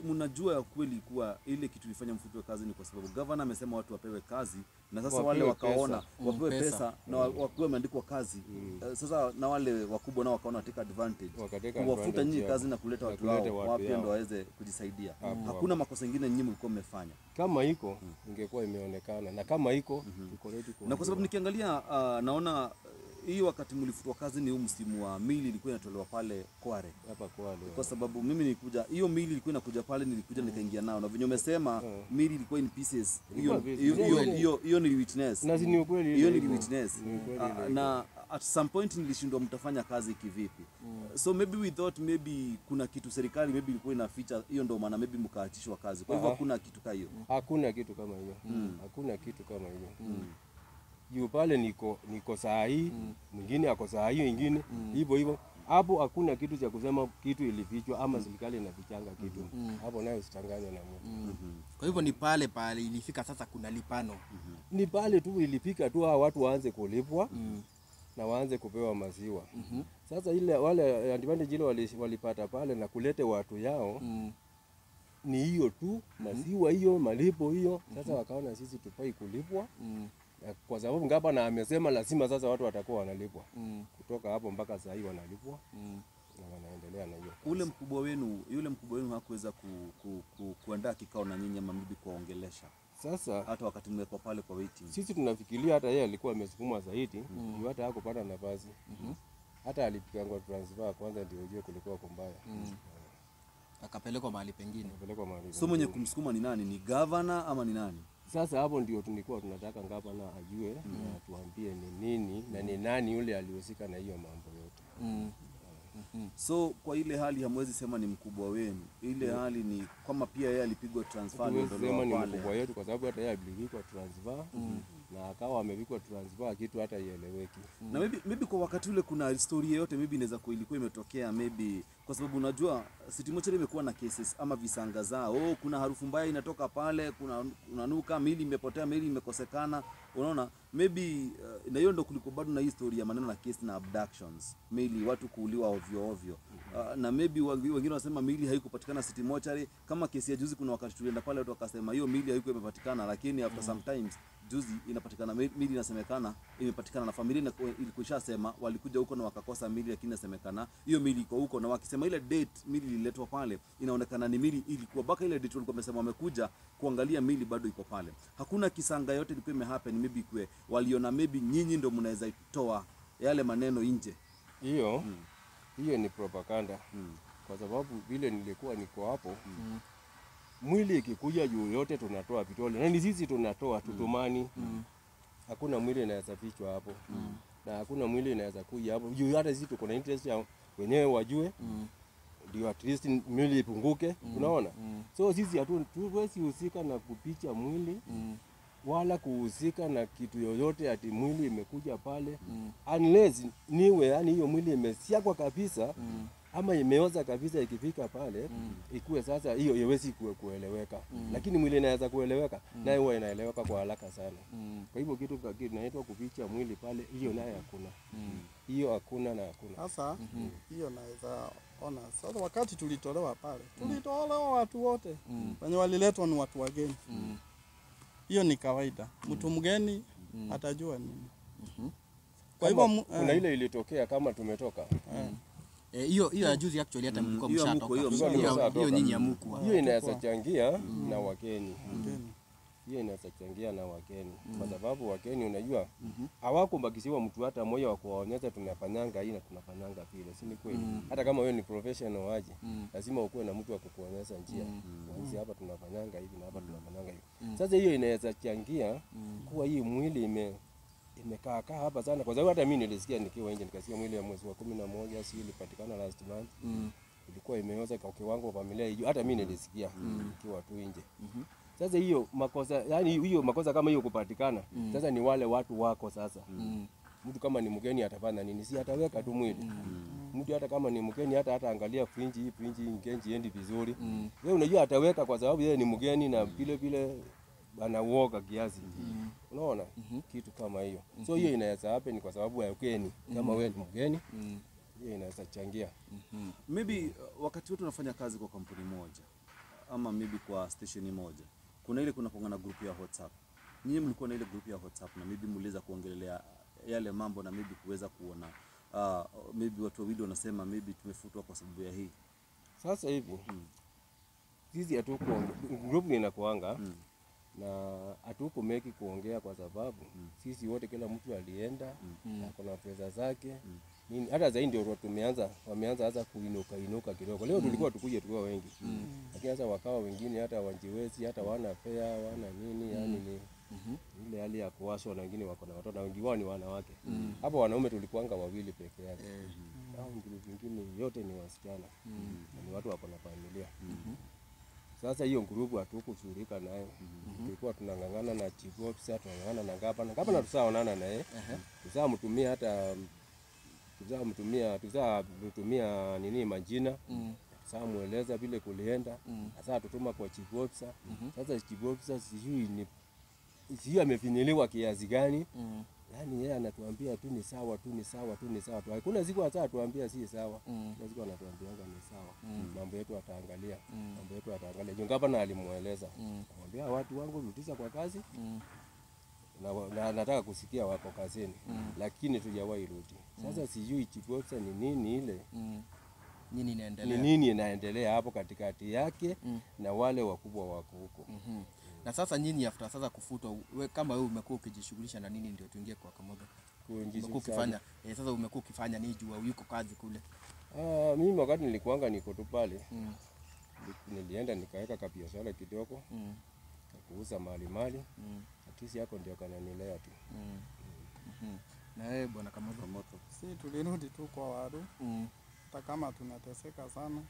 mnajua ya kweli kuwa ile kitu ilifanya mfutwe kazi ni kwa sababu gavana amesema watu wapewe kazi, na sasa wale wakaona wapewe pesa na wapewe wameandikwa kazi. Sasa na wale wakubwa nao wakaona take advantage kuwafuta nyinyi kazi na kuleta watu wao wapya ndio waweze kujisaidia. Hakuna makosa mengine nyinyi mlikuwa mmefanya. Kama iko ingekuwa imeonekana, na kama iko iko ready. Na kwa sababu nikiangalia naona hii wakati mlifutwa kazi ni msimu wa mili ilikuwa inatolewa pale Kware. Hapa Kware. Kwa sababu mimi nilikuja, hiyo mili ilikuwa inakuja pale, nilikuja nikaingia nao. Na venye umesema mili ilikuwa in pieces. Hiyo ni witness. Na ni ukweli hiyo ni witness. Na at some point nilishindwa mtafanya kazi kivipi. So maybe we thought maybe kuna kitu serikali maybe ilikuwa inaficha, hiyo ndio maana maybe mkaachishwa kazi. Kwa hivyo hakuna kitu kama hiyo. Hakuna kitu kama hiyo. Hakuna kitu kama hiyo. Juu pale niko saa hii, mwingine ako saa hiyo nyingine, hivyo. Hapo hakuna kitu cha kusema kitu ilifichwa ama serikali inafichanga kitu. Hapo nayo usitanganye na mtu. Kwa hivyo ni pale ilifika sasa kuna lipano. Ni pale tu ilipika tu hao watu waanze kulipwa na waanze kupewa maziwa. Sasa ile wale advantage ile walipata pale na kulete watu yao ni hiyo tu, maziwa hiyo, malipo hiyo. Sasa wakaona sisi tufai kulipwa. Kwa sababu gavana amesema lazima sasa watu watakuwa wanalipwa. Kutoka hapo mpaka saa hii wanalipwa. Na wanaendelea na hiyo. Yule mkubwa wenu hakuweza kuandaa kikao na nyinyi ama mimi kuwaongelesha. Sasa Hata wakati mmekuwa pale kwa waiting. Sisi tunafikiria hata yeye alikuwa amesukuma zaidi, ndio hata hakupata nafasi. Hata alipigwa transfer kwanza ndio ujue kulikuwa kumbaya. Akapelekwa mahali pengine. So mwenye kumsukuma ni nani? Ni governor ama ni nani? Sasa hapo ndio tulikuwa tunataka gavana ajue na tuambie ni nini na ni nani yule alihusika na hiyo mambo yote. So kwa ile hali hamwezi sema ni mkubwa wenu. Ile hali ni kama pia yeye alipigwa transfer ndio sema ni mkubwa wetu kwa sababu hata yeye alipigwa transfer na akawa amepigwa transfer kitu hata ieleweki. Na maybe kwa wakati ule kuna historia yote maybe inaweza kuwa ilikuwa imetokea maybe kwa sababu unajua City Mortuary imekuwa na cases ama visanga zao. Kuna harufu mbaya inatoka pale, kuna nuka, mili imepotea, mili imekosekana. Unaona maybe na hiyo ndo kulikuwa bado na historia maneno na case na abductions. Mili watu kuuliwa ovyo ovyo. Na maybe wengine wanasema mili haikupatikana City Mortuary. Kama kesi ya juzi kuna wakati tulienda pale watu wakasema hiyo mili haikuwa imepatikana, lakini after sometimes juzi inapatikana mili inasemekana imepatikana na familia ilikuwa ishasema walikuja huko na wakakosa mili, lakini inasemekana hiyo mili iko huko, na wakisema ile date mili ililetwa pale inaonekana ni mili ilikuwa baka ile date walikuwa wamesema wamekuja kuangalia mili bado iko pale. Hakuna kisanga yote ilikuwa imehappen maybe kwe waliona maybe nyinyi ndio mnaweza itoa yale maneno nje. Hiyo ni propaganda. Kwa sababu vile nilikuwa niko hapo mwili ikikuja juu yote tunatoa vitole. Na ni sisi tunatoa tutumani. Hakuna mwili inaweza fichwa hapo. Na hakuna mwili inaweza kuja hapo. Juu hata sisi tuko na interest ya wenyewe wajue. Ndio at least mwili ipunguke. Unaona? So sisi hatuwezi husika na kupicha mwili. Wala kuhusika na kitu yoyote ati mwili imekuja pale. Unless niwe yani hiyo mwili imesiagwa kabisa. Ama imeoza kabisa ikifika pale ikuwe sasa hiyo haiwezi kueleweka. Lakini mwili inaweza kueleweka naye huwa inaeleweka kwa haraka sana. Kwa hivyo kitu kinaitwa kuficha mwili pale hiyo naye hakuna. Hiyo hakuna na hakuna. Sasa hiyo naweza ona. Sasa wakati tulitolewa pale, tulitolewa watu wote. Wenye waliletwa ni watu wageni. Hiyo ni kawaida. Mtu mgeni atajua nini. Kwa hivyo kuna ile ilitokea kama tumetoka. Hiyo ya juzi actually hata mlikuwa mshatoka. Hiyo nyinyi hamkuwa. Hiyo inaweza changia na wageni. Hiyo inaweza changia na wageni. Kwa sababu wageni unajua hawakubakishiwa mtu hata mmoja wa kuwaonyesha tunafanyanga hii na tunafanyanga vile. Si ni kweli? Hata kama wewe ni professional waje, lazima ukuwe na mtu wa kukuonyesha njia. Sisi hapa tunafanyanga hivi na hapa tunafanyanga hivi. Sasa hiyo inaweza changia kuwa hii mwili imekaa hapa sana kwa sababu hata mimi nilisikia nikiwa nje nikasikia mwili ya mwezi wa 11 si ilipatikana last month. Ilikuwa imeoza kwa kiwango wa familia hiyo, hata mimi nilisikia nikiwa tu nje. Sasa hiyo makosa yani hiyo makosa kama hiyo kupatikana sasa ni wale watu wako sasa. Mtu kama ni mgeni atafanya nini? Si ataweka tu mwili. Mtu hata kama ni mgeni hata angalia fringe ngenji endi vizuri. Wewe unajua ataweka kwa sababu yeye ni mgeni na vile anauoga kiasi. Unaona kitu kama hiyo. So hiyo inaweza happen kwa sababu ya ugeni. Kama wewe ni mgeni hiyo inaweza changia. Maybe wakati wote unafanya kazi kwa kampuni moja ama maybe kwa station moja, kuna ile kuna kuongana group ya WhatsApp. Nyinyi mlikuwa na ile group ya WhatsApp na maybe mliweza kuongelea yale mambo na maybe kuweza kuona maybe watu wawili wanasema maybe tumefutwa kwa sababu ya hii. Sasa hivi sisi hatuko group inakuanga na hatuko meki kuongea kwa sababu sisi wote kila mtu alienda na kuna pesa zake nini. Hata zaidi ndio wameanza hasa kuinuka kidogo. Leo tulikuwa tukuje tukiwa wengi. Lakini sasa wakawa wengine hata wanjiwezi hata wana fea wana nini yani ni ile hali ya kuwashwa na wengine wako na watoto na wengi wao ni wanawake. Hapo wanaume tulikuanga wawili peke yake. Hao wengine yote ni wasichana. Ni watu wako na familia. Sasa hiyo grupu hatukushughulika nayo. Tulikuwa tunangangana na chief officer, tunangangana na gavana tusaonana naye. Tusamtumia hata tusamtumia nini majina. Tusamueleza vile kulienda. Sasa tutuma kwa chief officer. Sasa chief officer sijui sio amefinyiliwa kiasi gani. Yaani yeye anatuambia tu ni sawa tu, ni sawa tu, ni sawa tu. Hakuna siku hata atuambia si sawa. Kuna siku anatuambianga ni sawa. Mambo yetu ataangalia. Mambo yetu ataangalia. Jungapa na alimueleza. Anamwambia watu wangu rudisha kwa kazi. Na nataka kusikia wako kazini. Lakini tujawahi rudi. Sasa sijui chief officer ni nini ile. Nini inaendelea? Ni nini inaendelea hapo katikati yake na wale wakubwa wako huko. Na sasa nyinyi after sasa kufutwa, kama wewe umekuwa ukijishughulisha na nini ndio tuingie kwa Kamodo? Umekuwa ukifanya sasa umekuwa ukifanya nini juu yuko kazi kule? Mimi wakati nilikuanga niko tu pale. Nilienda nikaweka kabiashara kidogo. Kuuza mali. Akisi yako ndio kananilea tu. Na wewe bwana Kamodo? Si tulirudi tu kwa waru. Hata kama tunateseka sana.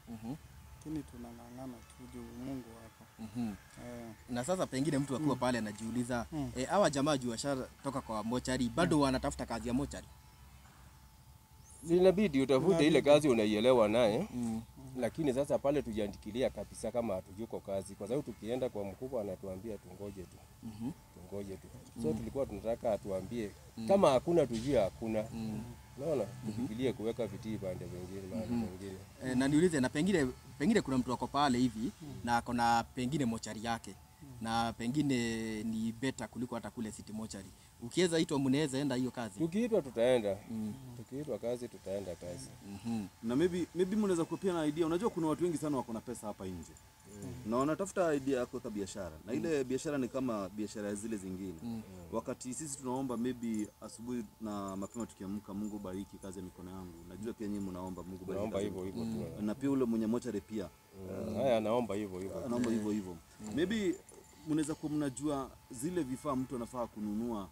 Lakini tunang'ang'ana tu juu Mungu hapa. Na sasa pengine mtu akiwa pale anajiuliza hawa jamaa juu washatoka kwa mochari bado wanatafuta kazi ya mochari. Inabidi utafute ile kazi unaielewa naye. Lakini sasa pale tujiandikilia kabisa kama hatujiko kazi, kwa sababu tukienda kwa mkubwa anatuambia tungoje tu. Tungoje tu. So tulikuwa tunataka atuambie kama hakuna tujue hakuna. Unaona? Tufikirie kuweka vitii pande vingine. Na niulize, na pengine kuna mtu wako pale hivi na akona pengine mochari yake na pengine ni beta kuliko hata kule city mochari. Ukiweza itwa mnaweza enda hiyo kazi? Tukiitwa tutaenda. Tukiitwa kazi tutaenda kazi. Na maybe mnaweza kupia na idea. Unajua kuna watu wengi sana wako na pesa hapa nje. Na wanatafuta idea ya kuweka biashara. Na ile biashara ni kama biashara zile zingine. Wakati sisi tunaomba maybe asubuhi na mapema tukiamka, Mungu bariki kazi ya mikono yangu. Najua pia nyinyi mnaomba Mungu bariki. Naomba hivyo tu. Na pia ule mwenye mochari pia. Haya naomba hivyo. Naomba hivyo. Maybe mnaweza kuwa mnajua zile vifaa mtu anafaa kununua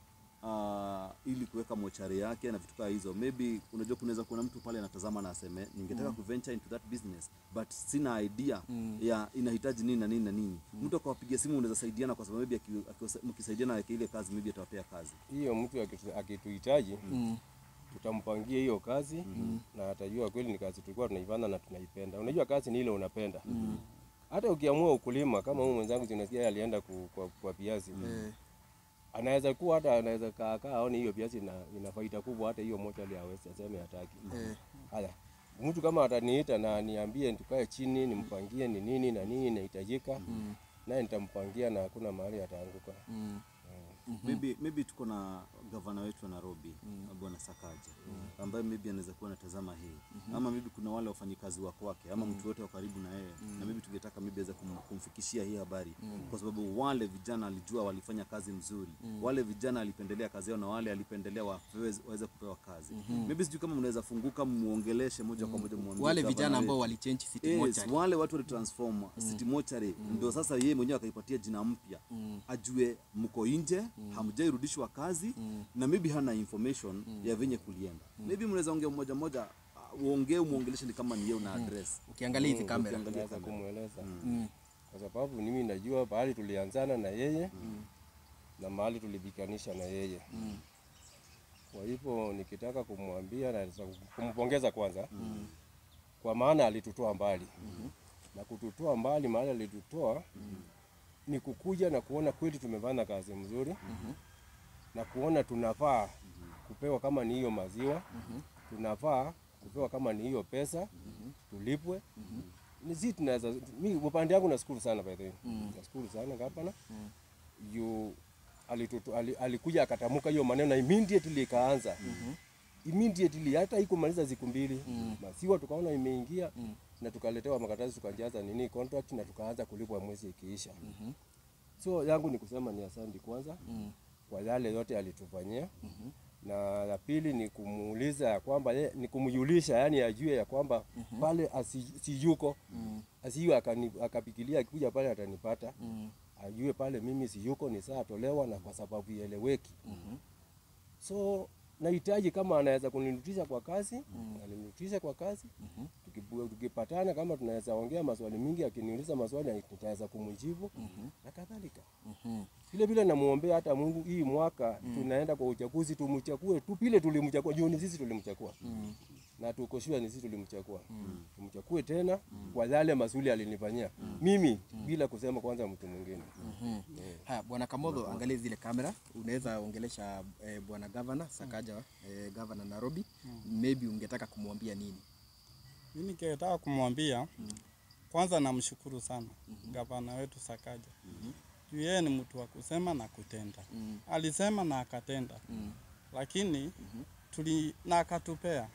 ili kuweka mochari yake na vitu kama hizo. Maybe unajua kunaweza kuna mtu pale anatazama na aseme ningetaka kuventure into that business but sina idea ya inahitaji nini na nini na nini. Mtu akawapigia simu unaweza saidiana, kwa sababu maybe mkisaidiana na ile kazi maybe atawapea kazi. Hiyo mtu akituhitaji tutampangia hiyo kazi na atajua kweli ni kazi tulikuwa tunaifanya na tunaipenda. Unajua kazi ni ile unapenda. Hata ukiamua ukulima kama huyu mwenzangu tunasikia alienda kwa viazi. Anaweza kuwa hata anaweza kaa aone hiyo viazi ina faida kubwa, hata hiyo moja ile hawezi aseme hataki. Haya. Mtu kama ataniita na niambie tukae chini nimpangie ni nini na nini inahitajika. Naye nitampangia na hakuna mahali ataanguka. Maybe tuko na gavana wetu wa Nairobi, Bwana Sakaja, ambaye maybe anaweza kuwa anatazama hii. Ama maybe kuna wale wafanyikazi wake ama mtu wote wa karibu na yeye. Na maybe tungetaka maybe aweze kumfikishia hii habari, kwa sababu wale vijana alijua walifanya kazi mzuri. Wale vijana alipendelea kazi yao na wale alipendelea waweze kupewa kazi. Maybe sijui kama mnaweza funguka muongeleshe moja kwa moja, muambie wale vijana ambao walichange city mochari. Wale watu walitransform city mochari, ndio sasa yeye mwenyewe akaipatia jina mpya. Ajue mko nje, hamjairudishwa kazi na maybe hana information ya venye kulienda. Maybe mnaweza ongea mmoja muongeleshe ni kama ni yeye una address. Ukiangalia hizi kamera naweza kumueleza. Kwa sababu mimi najua bahali tulianzana na yeye na mahali tulibikanisha na yeye. Kwa hivyo nikitaka kumwambia na kumpongeza kwanza. Kwa maana alitutoa mbali. Na kututoa mbali mahali alitutoa ni kukuja na kuona kweli tumefanya kazi mzuri. Na kuona tunafaa kupewa kama ni hiyo maziwa. Tunafaa kupewa kama ni hiyo pesa. Tulipwe. Ni zitu tunaweza, mimi upande wangu nashukuru sana by the way. Nashukuru sana gavana. Alikuja akatamuka hiyo maneno na immediately ikaanza. Immediately hata haikumaliza siku mbili. Maziwa tukaona imeingia na tukaletewa makaratasi tukajaza nini contract na tukaanza kulipwa mwezi ikiisha. So yangu ni kusema ni asante kwanza kwa yale yote alitufanyia. Na la pili ni kumuuliza ya kwamba ni kumjulisha, yani ajue ya kwamba pale asiyuko. Asiwe akapikilia akikuja pale atanipata. Ajue pale mimi siyuko, ni saa tolewa na kwa sababu ieleweki. So nahitaji kama anaweza kunirudisha kwa kazi, alinirudisha kwa kazi. Tukipatana kama tunaweza ongea maswali mingi, akiniuliza maswali nitaweza kumjibu na kadhalika. Vile namuombea hata Mungu hii mwaka tunaenda kwa uchaguzi tumchague tu vile tulimchagua, jioni sisi tulimchagua. Na tuko sure ni sisi tulimchagua. Tumchague tena kwa yale mazuri alinifanyia. Mimi bila kusema kwanza mtu mwingine. Haya, Bwana Kamotho, angalia zile kamera, unaweza ongelesha Bwana Governor Sakaja, Governor Nairobi. Maybe ungetaka kumwambia nini? Mimi ningetaka kumwambia kwanza namshukuru sana Governor wetu Sakaja. Yeye ni mtu wa kusema na kutenda. Alisema na akatenda. Lakini na akatupea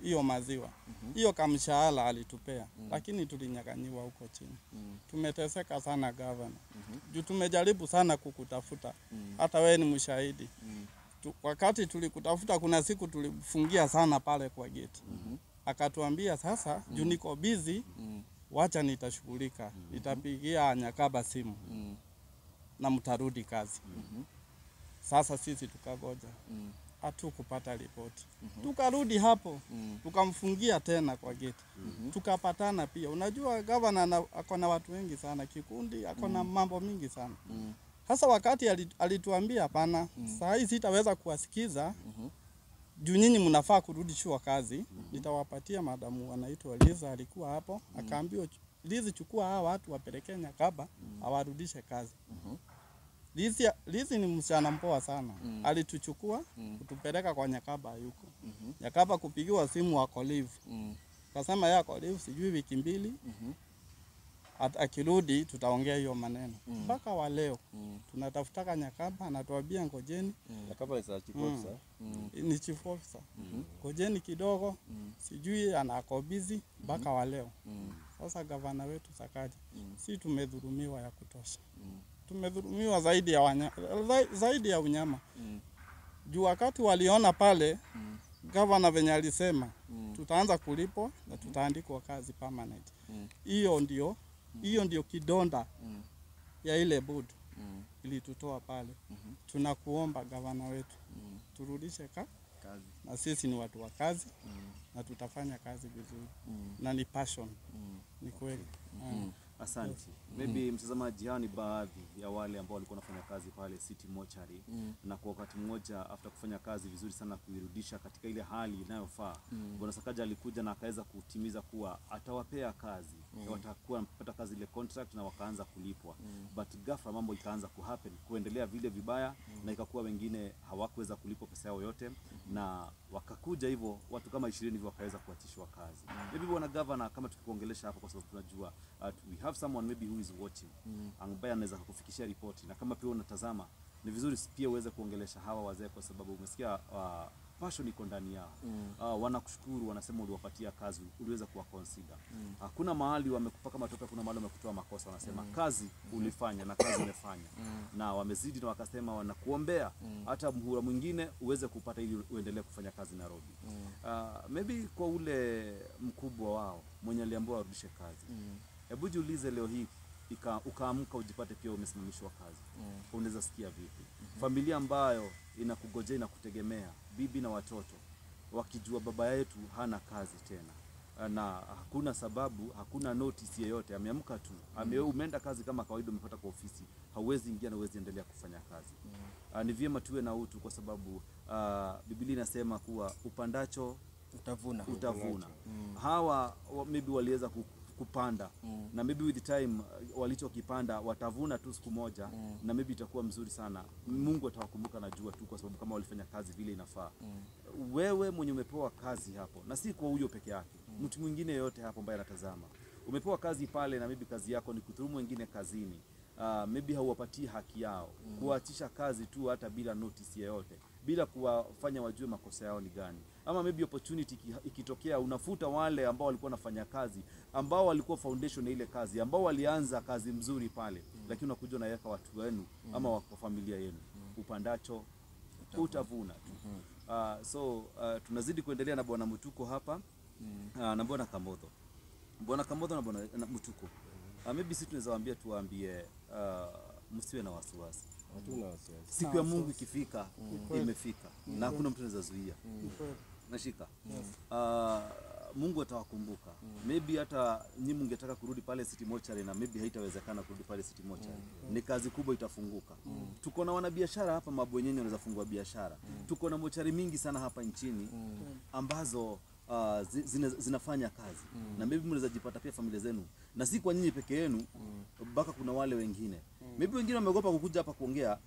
hiyo maziwa. Hiyo kamshahara alitupea, lakini tulinyakanyiwa huko chini. Tumeteseka sana Governor. Juu tumejaribu sana kukutafuta. Hata wewe ni mshahidi. Wakati tulikutafuta kuna siku tulifungia sana pale kwa gate. Akatuambia sasa juu niko busy, wacha nitashughulika. Nitapigia Nyakaba simu. Na mtarudi kazi. Sasa sisi tukagoja. Hatukupata ripoti. Tukarudi hapo. Tukamfungia tena kwa gate. Tukapatana pia. Unajua Governor ako na watu wengi sana, kikundi ako na mambo mingi sana. Sasa wakati alituambia hapana, saa hii sitaweza kuwasikiza. Juu nyinyi mnafaa kurudishwa kazi. Nitawapatia madamu anaitwa Liza, alikuwa hapo. Akaambiwa Liza, chukua hawa watu wapeleke Nyakaba, awarudishe kazi. Lizi ni msichana mpoa sana. Alituchukua kutupeleka kwa Nyakaba yuko. Nyakaba kupigiwa simu wako leave. Kasema yeye ako leave sijui wiki 2. Akirudi tutaongea hiyo maneno. Mpaka wa leo tunatafutaka Nyakaba, anatuambia ngojeni. Nyakaba ni chief officer. Ni chief officer. Ngojeni kidogo. Sijui anako busy mpaka wa leo. Sasa Governor wetu Sakaja, si tumedhulumiwa ya kutosha. Tumedhulumiwa zaidi ya unyama. Juu wakati waliona pale Governor venye alisema tutaanza kulipwa na tutaandikwa kazi permanent. Hiyo ndio kidonda ya ile board ilitutoa pale. Tunakuomba Governor wetu turudishe kazi. Na sisi ni watu wa kazi na tutafanya kazi vizuri. Na ni passion. Ni kweli. Asante. Maybe mtazamaji, hao ni baadhi ya wale ambao walikuwa wanafanya kazi pale City Mortuary na kwa wakati mmoja after kufanya kazi vizuri sana kuirudisha katika ile hali inayofaa. Bwana Sakaja alikuja na akaweza kutimiza kuwa atawapea kazi. Watakuwa wanapata kazi ile contract na wakaanza kulipwa. But ghafla mambo ikaanza kuendelea vile vibaya na ikakuwa wengine hawakuweza kulipwa pesa yao yote na wakakuja hivyo watu kama 20 hivyo wakaweza kuachishwa kazi. Maybe Bwana Governor, kama tukikuongelesha hapo kwa sababu tunajua we have someone maybe who is watching ambaye anaweza kukufikishia ripoti, na kama pia unatazama ni vizuri pia uweze kuongelesha hawa wazee kwa sababu umesikia passion iko ndani yao. Wanakushukuru, wanasema uliwapatia kazi, uliweza kuwa consider. Hakuna mahali wamekupaka matope, kuna mahali wamekutoa makosa, wanasema kazi ulifanya na kazi umefanya. Na wamezidi na wakasema wanakuombea hata muhula mwingine uweze kupata ili uendelee kufanya kazi Nairobi. Maybe kwa ule mkubwa wao mwenye aliambiwa arudishe kazi. Hebu jiulize leo hii ukaamka ujipate pia umesimamishwa kazi. Unaweza sikia vipi? Familia ambayo inakugojea na kutegemea, bibi na watoto, wakijua baba yetu hana kazi tena. Na hakuna sababu, hakuna notice yoyote, ameamka tu. Umeenda kazi kama kawaida, umepata kwa ofisi. Hauwezi ingia na uwezi endelea kufanya kazi. Ni vyema tuwe na utu kwa sababu Biblia inasema kuwa upandacho utavuna. Hawa maybe waliweza kupanda na maybe with time walichokipanda watavuna tu siku moja na maybe itakuwa mzuri sana. Mungu atawakumbuka na jua tu kwa sababu kama walifanya kazi vile inafaa. Wewe mwenye umepewa kazi hapo, na si kwa huyo peke yake, mtu mwingine yote hapo ambaye anatazama, umepewa kazi pale na maybe kazi yako ni kudhulumu wengine kazini. Maybe hauwapatii haki yao, kuachisha kazi tu hata bila notice yoyote, bila kuwafanya wajue makosa yao ni gani. Ama maybe opportunity ikitokea unafuta wale ambao walikuwa wanafanya kazi, ambao walikuwa foundation ya ile kazi, ambao walianza kazi mzuri pale, lakini unakuja unaweka watu wenu ama wa familia yenu. Upandacho utavuna tu. So tunazidi kuendelea na Bwana Mutuko hapa na Bwana Kamotho. Bwana Kamotho na Bwana Mutuko. Maybe sisi tunaweza waambia tuambie msiwe na wasiwasi. Hatuna wasiwasi. Siku ya Mungu ikifika, imefika. Na hakuna mtu anaweza zuia. Nashika. Mungu atawakumbuka. Maybe hata nyinyi mngetaka kurudi pale City Mortuary na maybe haitawezekana kurudi pale City Mortuary. Ni kazi kubwa itafunguka. Tuko na wanabiashara hapa mabwenyenye wanaweza fungua biashara. Tuko na mochari mingi sana hapa nchini ambazo zinafanya kazi. Na maybe mnaweza jipata pia familia zenu. Na si kwa nyinyi peke yenu, mpaka kuna wale wengine. Maybe wengine wameogopa kukuja hapa kuongea.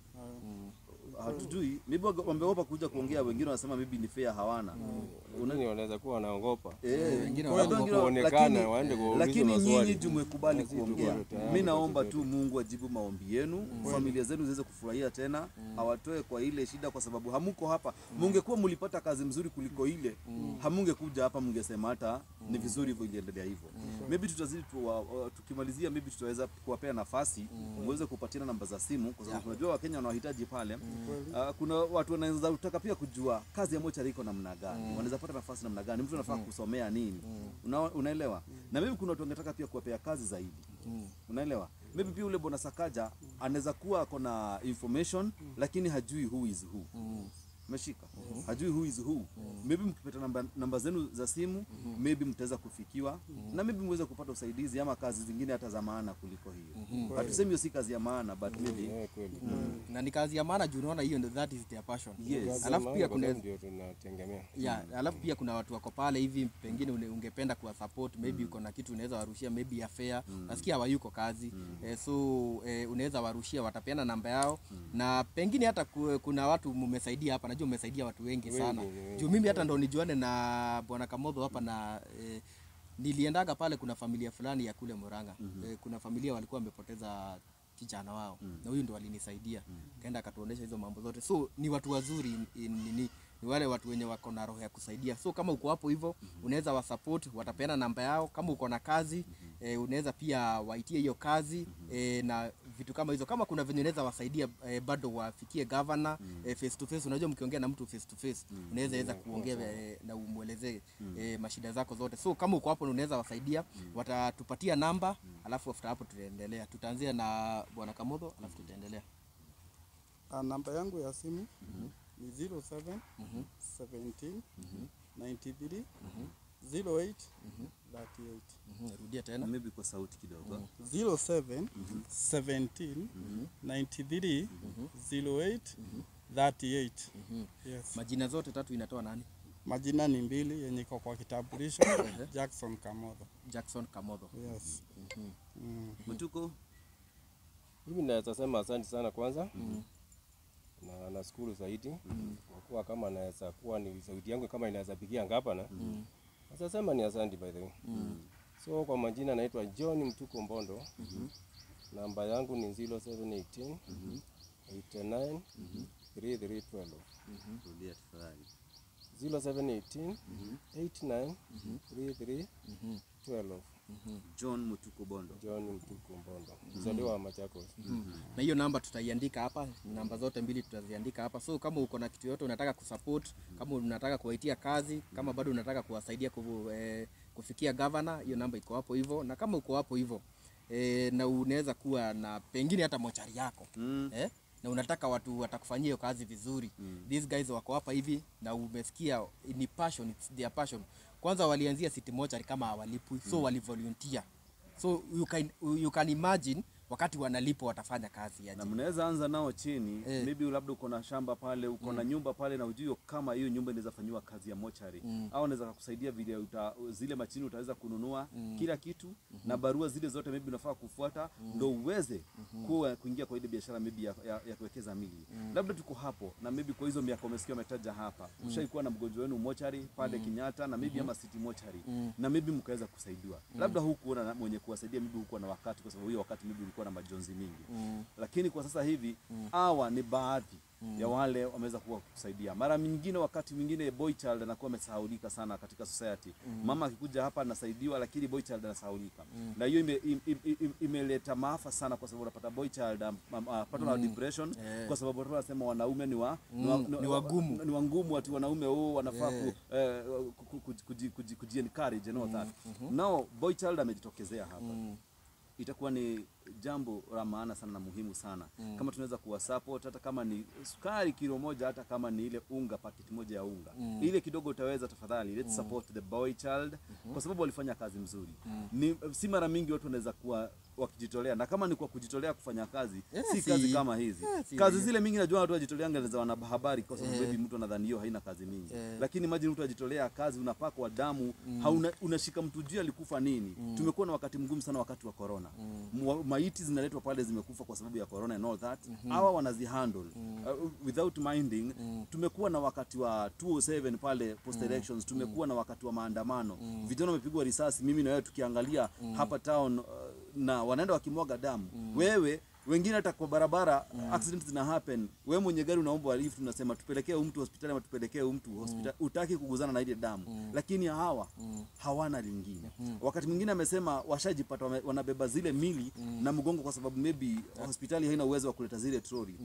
Hatujui. Maybe wameogopa kuja kuongea, wengine wanasema maybe ni fair hawana. Wengine wanaweza kuwa wanaogopa. Wengine kuonekana waende kuuliza lakini maswali. nyinyi tumekubali kuongea. Mimi naomba tu Mungu ajibu maombi yenu, familia zenu ziweze kufurahia tena, awatoe kwa ile shida, kwa sababu hamuko hapa. Mungekuwa mlipata kazi mzuri kuliko ile, hamungekuja hapa, mungesema hata ni vizuri hivyo iliendelea hivyo. Maybe tutazidi tukimalizia, maybe tutaweza kuwapea nafasi muweze kupatiana namba za simu, kwa sababu tunajua Wakenya wanahitaji pale. Kuna watu wanaweza kutaka pia kujua kazi ya mochari iko namna gani, wanaweza pata nafasi namna gani, mtu anafaa kusomea nini, unaelewa? Na maybe kuna watu wangetaka pia kuwapea kazi zaidi, unaelewa? Maybe pia ule Bwana Sakaja anaweza kuwa akona information lakini hajui who is who. Umeshika? Hajui who is who. Maybe mkipata namba zenu za simu, maybe mtaweza kufikiwa na maybe mweze kupata usaidizi ama kazi zingine hata za maana kuliko hiyo. Hatusemi hiyo si kazi ya maana, but maybe na ni kazi ya maana juu unaona hiyo ndio that is their passion. Yes. Alafu pia kuna ndio tunategemea. alafu pia kuna watu wako pale hivi pengine ungependa kuwa support, maybe uko na kitu unaweza warushia, maybe ya fair. Nasikia hawayuko kazi. So unaweza warushia, watapeana namba yao na pengine hata kuna watu mmesaidia hapa. Najua umesaidia watu wengi sana. Juu mimi hata ndo nijuane na Bwana Kamotho hapa na niliendaga pale, kuna familia fulani ya kule Murang'a. Kuna familia walikuwa wamepoteza kijana wao na huyu ndo alinisaidia. Kaenda akatuonesha hizo mambo zote. So ni watu wazuri, ni wale watu wenye wako na roho ya kusaidia. So kama uko hapo hivyo, unaweza wa support, watapeana namba yao. Kama uko na kazi, unaweza pia waitie hiyo kazi na vitu kama hizo. Kama kuna venye unaweza wasaidia, bado wafikie governor face to face. Unajua mkiongea na mtu face to face, unaweza kuongea na umuelezee mashida zako zote. So kama uko hapo unaweza wasaidia, watatupatia namba, alafu after hapo tutaendelea. Tutaanzia na Bwana Kamotho, alafu tutaendelea. Namba yangu ya simu ni 07 17 93 08 38. Rudia tena. maybe kwa sauti kidogo. 07 17 93 08 38. Yes. Majina zote tatu inatoa nani? Majina ni mbili yenye iko kwa kitambulisho. Jackson Kamotho. Jackson Kamotho. Yes. Mtuko Mimi naweza sema asante sana kwanza. Na nashukuru zaidi kwa kuwa kama naweza kuwa ni sauti yangu kama inaweza pigia ngapana. Sasa sema ni asante by the way. So kwa majina naitwa John Mtuko Mbondo. Namba yangu ni 0718 89 3312. rudia tafadhali. 0718 89 3312. John Mtuko Bondo. John Mtuko Mbondo. Mzaliwa wa Machakos. Na hiyo namba tutaiandika hapa, namba zote mbili tutaziandika hapa. So kama uko na kitu yote unataka kusupport, kama unataka kuwaitia kazi, kama bado unataka kuwasaidia kufikia governor, hiyo namba iko hapo hivyo. Na kama uko hapo hivyo na unaweza kuwa na pengine hata mochari yako na unataka watu watakufanyia hiyo kazi vizuri. These guys wako hapa hivi na umesikia ni passion, it's their passion. Kwanza walianzia city mochari kama hawalipwi, so walivolunteer. So you can imagine wakati wanalipo watafanya kazi ya na mnaweza anza nao chini. Maybe labda uko na shamba pale, uko na nyumba pale na ujui kama hiyo nyumba inaweza fanywa kazi ya mochari. Au anaweza kukusaidia vile zile machini utaweza kununua kila kitu na barua zile zote maybe unafaa kufuata ndio uweze kuingia kwa ile biashara maybe ya kuwekeza mili. Labda tuko hapo na maybe kwa hizo miaka umesikia umetaja hapa. Ushaikuwa na mgonjwa wenu mochari pale Kenyatta na maybe ama city mochari na maybe mkaweza kusaidiwa. Labda hukuona mwenye kuwasaidia, maybe hukuwa na wakati, kwa sababu hiyo wakati maybe ulikuwa na majonzi mingi. Lakini kwa sasa hivi hawa ni baadhi ya wale wameweza kuwa kusaidia. Mara nyingine wakati mwingine boy child anakuwa amesahaulika sana katika society. Mama akikuja hapa anasaidiwa, lakini boy child anasahaulika. Na hiyo imeleta maafa sana, kwa sababu unapata boy child pata na depression kwa sababu watu wanasema wanaume ni wagumu. Ni wangumu, watu wanaume wanafaa kuji-encourage and all that. Now boy child amejitokezea hapa. Itakuwa ni jambo la maana sana na muhimu sana. Kama tunaweza kuwa support, hata kama ni sukari kilo moja, hata kama ni ile unga paketi moja ya unga. Ile kidogo utaweza, tafadhali let's support the boy child kwa sababu walifanya kazi mzuri. Si mara mingi watu wanaweza kuwa wakijitolea, na kama ni kwa kujitolea kufanya kazi, si kazi kama hizi. Kazi zile mingi najua watu wajitoleanga za wanahabari kwa sababu maybe mtu anadhani hiyo haina kazi mingi. Lakini imagine mtu ajitolea kazi, unapakwa damu, unashika mtu juu alikufa nini. Tumekuwa na wakati mgumu sana wakati wa corona. maiti zinaletwa pale zimekufa kwa sababu ya corona and all that, hawa wanazihandle without minding. Tumekuwa na wakati wa 207 pale post elections, tumekuwa na wakati wa maandamano, vijana wamepigwa risasi, mimi na wewe tukiangalia hapa town, na wanaenda wakimwaga damu. Wewe wengine hata kwa barabara accidents zina happen, wewe mwenye gari unaomba lift, unasema tupelekee mtu hospitali ama tupelekee mtu hospitali, utaki kuguzana na ile damu. Lakini hawa hawana lingine. Wakati mwingine amesema washajipata wanabeba zile mili na mgongo kwa sababu maybe hospitali haina uwezo wa kuleta zile trolley.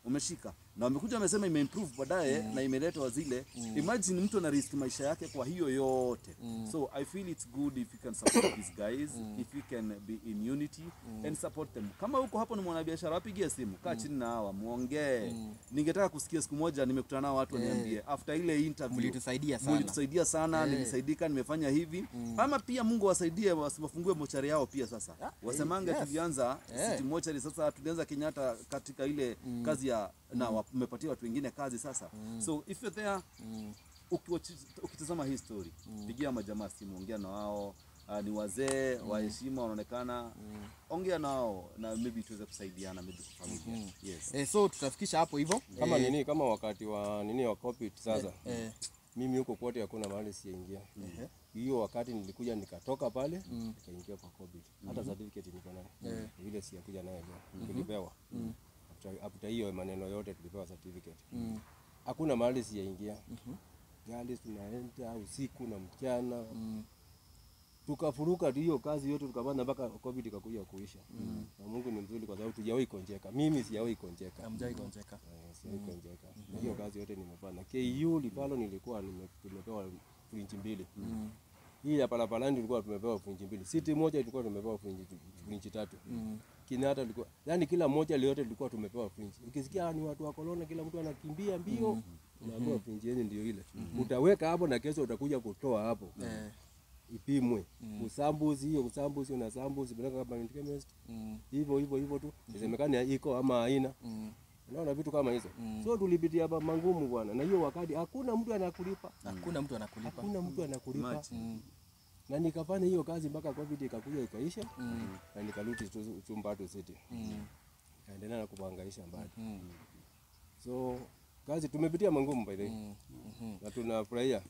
Umeshika na wamekuja wamesema imeimprove baadaye na imeletwa zile. Imagine mtu ana risk maisha yake kwa hiyo yote. So I feel it's good if you can support these guys, if you can be in unity and support them. Kama uko hapo ni mwanabiashara, wapigie simu, kaa chini na hawa muongee. Ningetaka kusikia siku moja nimekutana nao watu waniambie after ile interview mlitusaidia sana, nilisaidika, nimefanya hivi. Ama pia Mungu wasaidie wafungue mochari yao pia sasa. Wasemanga tulianza city mochari, sasa tulianza Kenyatta katika ile kazi ya na wamepatia watu wengine kazi sasa. So if you're there, ukitazama hii story, pigia majamaa simu, ongea na wao. Ni wazee wa heshima wanaonekana, ongea nao na maybe tuweze kusaidiana maybe kwa familia. Yes. So tutafikisha hapo hivyo kama nini, kama wakati wa nini wa COVID sasa. Mimi huko kwote hakuna mahali siingia. Hiyo wakati nilikuja nikatoka pale nikaingia kwa COVID. Hata certificate niko nayo. Vile siyakuja nayo leo. Tulipewa. After hiyo maneno yote tulipewa certificate. Hakuna mahali siyaingia. Gari tunaenda usiku na mchana. Tukafuruka hiyo kazi yote tukapanda mpaka COVID ikakuja kuisha. Na Mungu ni mzuri kwa sababu tujawahi konjeka. Mimi sijawahi konjeka. Hamjai konjeka. Sijawahi konjeka. Hiyo kazi yote nimefanya. KU Lipalo nilikuwa tumepewa fringe 2. Hii ya Palapalani tulikuwa tumepewa fringe 2. City moja tulikuwa tumepewa fringe 3. Kenyatta tulikuwa, yani kila moja yote tulikuwa tumepewa fringe. Ukisikia ni watu wa corona kila mtu anakimbia mbio, unaambiwa fringe yenu ndio ile. Utaweka hapo na kesho utakuja kutoa hapo. Ipimwe. Usambuzi na sambuzi bila kama chemist. Hivyo tu. Isemekana iko ama haina. Unaona vitu kama hizo. So tulipitia hapa mangumu bwana. Na hiyo wakati hakuna mtu anakulipa. Na nikafanya hiyo kazi mpaka COVID ikakuja ikaisha. Na nikarudi Chumbatu City. Kaendelea na kuhangaisha mbali. So kazi tumepitia mangumu by the way. Na tunafurahia.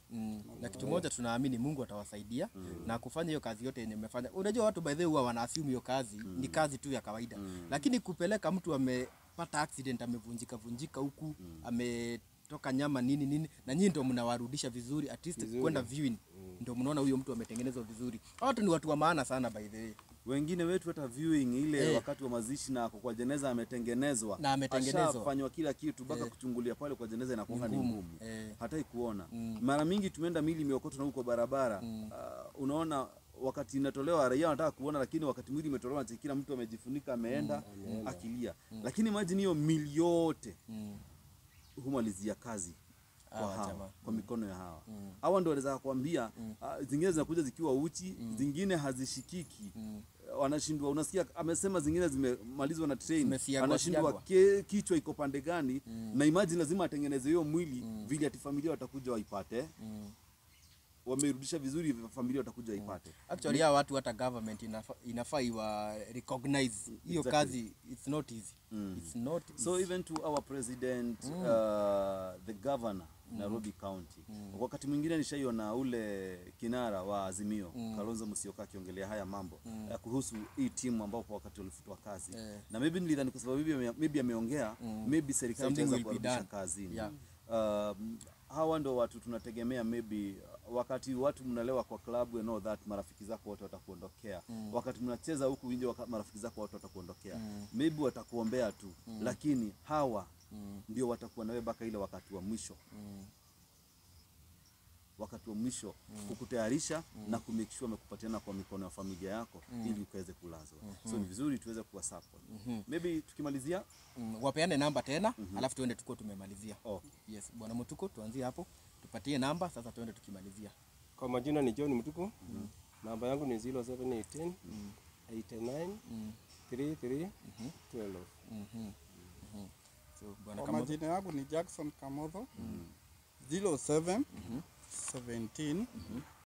Na kitu moja tunaamini Mungu atawasaidia na kufanya hiyo kazi yote yenye mmefanya. Unajua watu by the way huwa wanaassume hiyo kazi ni kazi tu ya kawaida. Lakini kupeleka mtu amepata accident, amevunjika huku, ametoka nyama nini na nyinyi ndio mnawarudisha vizuri, at least kwenda viewing ndio mnaona huyo mtu ametengenezwa vizuri. Watu ni watu wa maana sana by the way. Wengine wetu hata viewing ile wakati wa mazishi na kwa jeneza ametengenezwa. Ashafanywa kila kitu mpaka kuchungulia pale kwa jeneza inakuwa ni ngumu. Hata kuona. Mara mingi tumeenda mili imeokotwa na huko barabara. Unaona wakati inatolewa raia wanataka kuona, lakini wakati mwili imetolewa kila mtu amejifunika ameenda akilia. Lakini imagine hiyo mili yote humalizia kazi kwa mikono ya hawa. Hawa ndio wanaweza kuambia zingine zinakuja zikiwa uchi, zingine hazishikiki. Wanashindwa, unasikia amesema zingine zimemalizwa na train, anashindwa kichwa iko pande gani. Na imagine lazima atengeneze hiyo mwili vile ati familia watakuja waipate. Wamerudisha vizuri, familia watakuja ipate. Actually ya watu hata government inafaa iwa recognize hiyo kazi. It's not easy. It's not easy. So even to our president, the governor Nairobi County. Wakati mwingine nishaiona ule kinara wa Azimio Kalonzo Musyoka akiongelea haya mambo kuhusu hii timu ambao kwa wakati walifutwa kazi. Na maybe nilidhani kwa sababu maybe ameongea, maybe serikali itaweza kurudisha kazini. Hawa ndo watu tunategemea maybe wakati watu mnalewa kwa klabu and all that, marafiki zako wote watakuondokea. Wakati mnacheza huku nje marafiki zako wote watakuondokea. Maybe watakuombea tu, lakini hawa ndio watakuwa nawe mpaka ile wakati wa mwisho. Wakati wa mwisho kukutayarisha na kumake sure umekupatiana kwa mikono ya familia yako ili ukaweze kulazwa. So ni vizuri tuweze kuwa support. Maybe tukimalizia wapeane namba tena alafu tuende tuko tumemalizia. Yes, bwana Mutuku tuanzie hapo. Tupatie namba sasa tuende tukimalizia. Kwa majina ni John Mutuku. Namba yangu ni 0718 89 33 12. So bwana Kamodo, majina yangu ni Jackson Kamotho. 07 17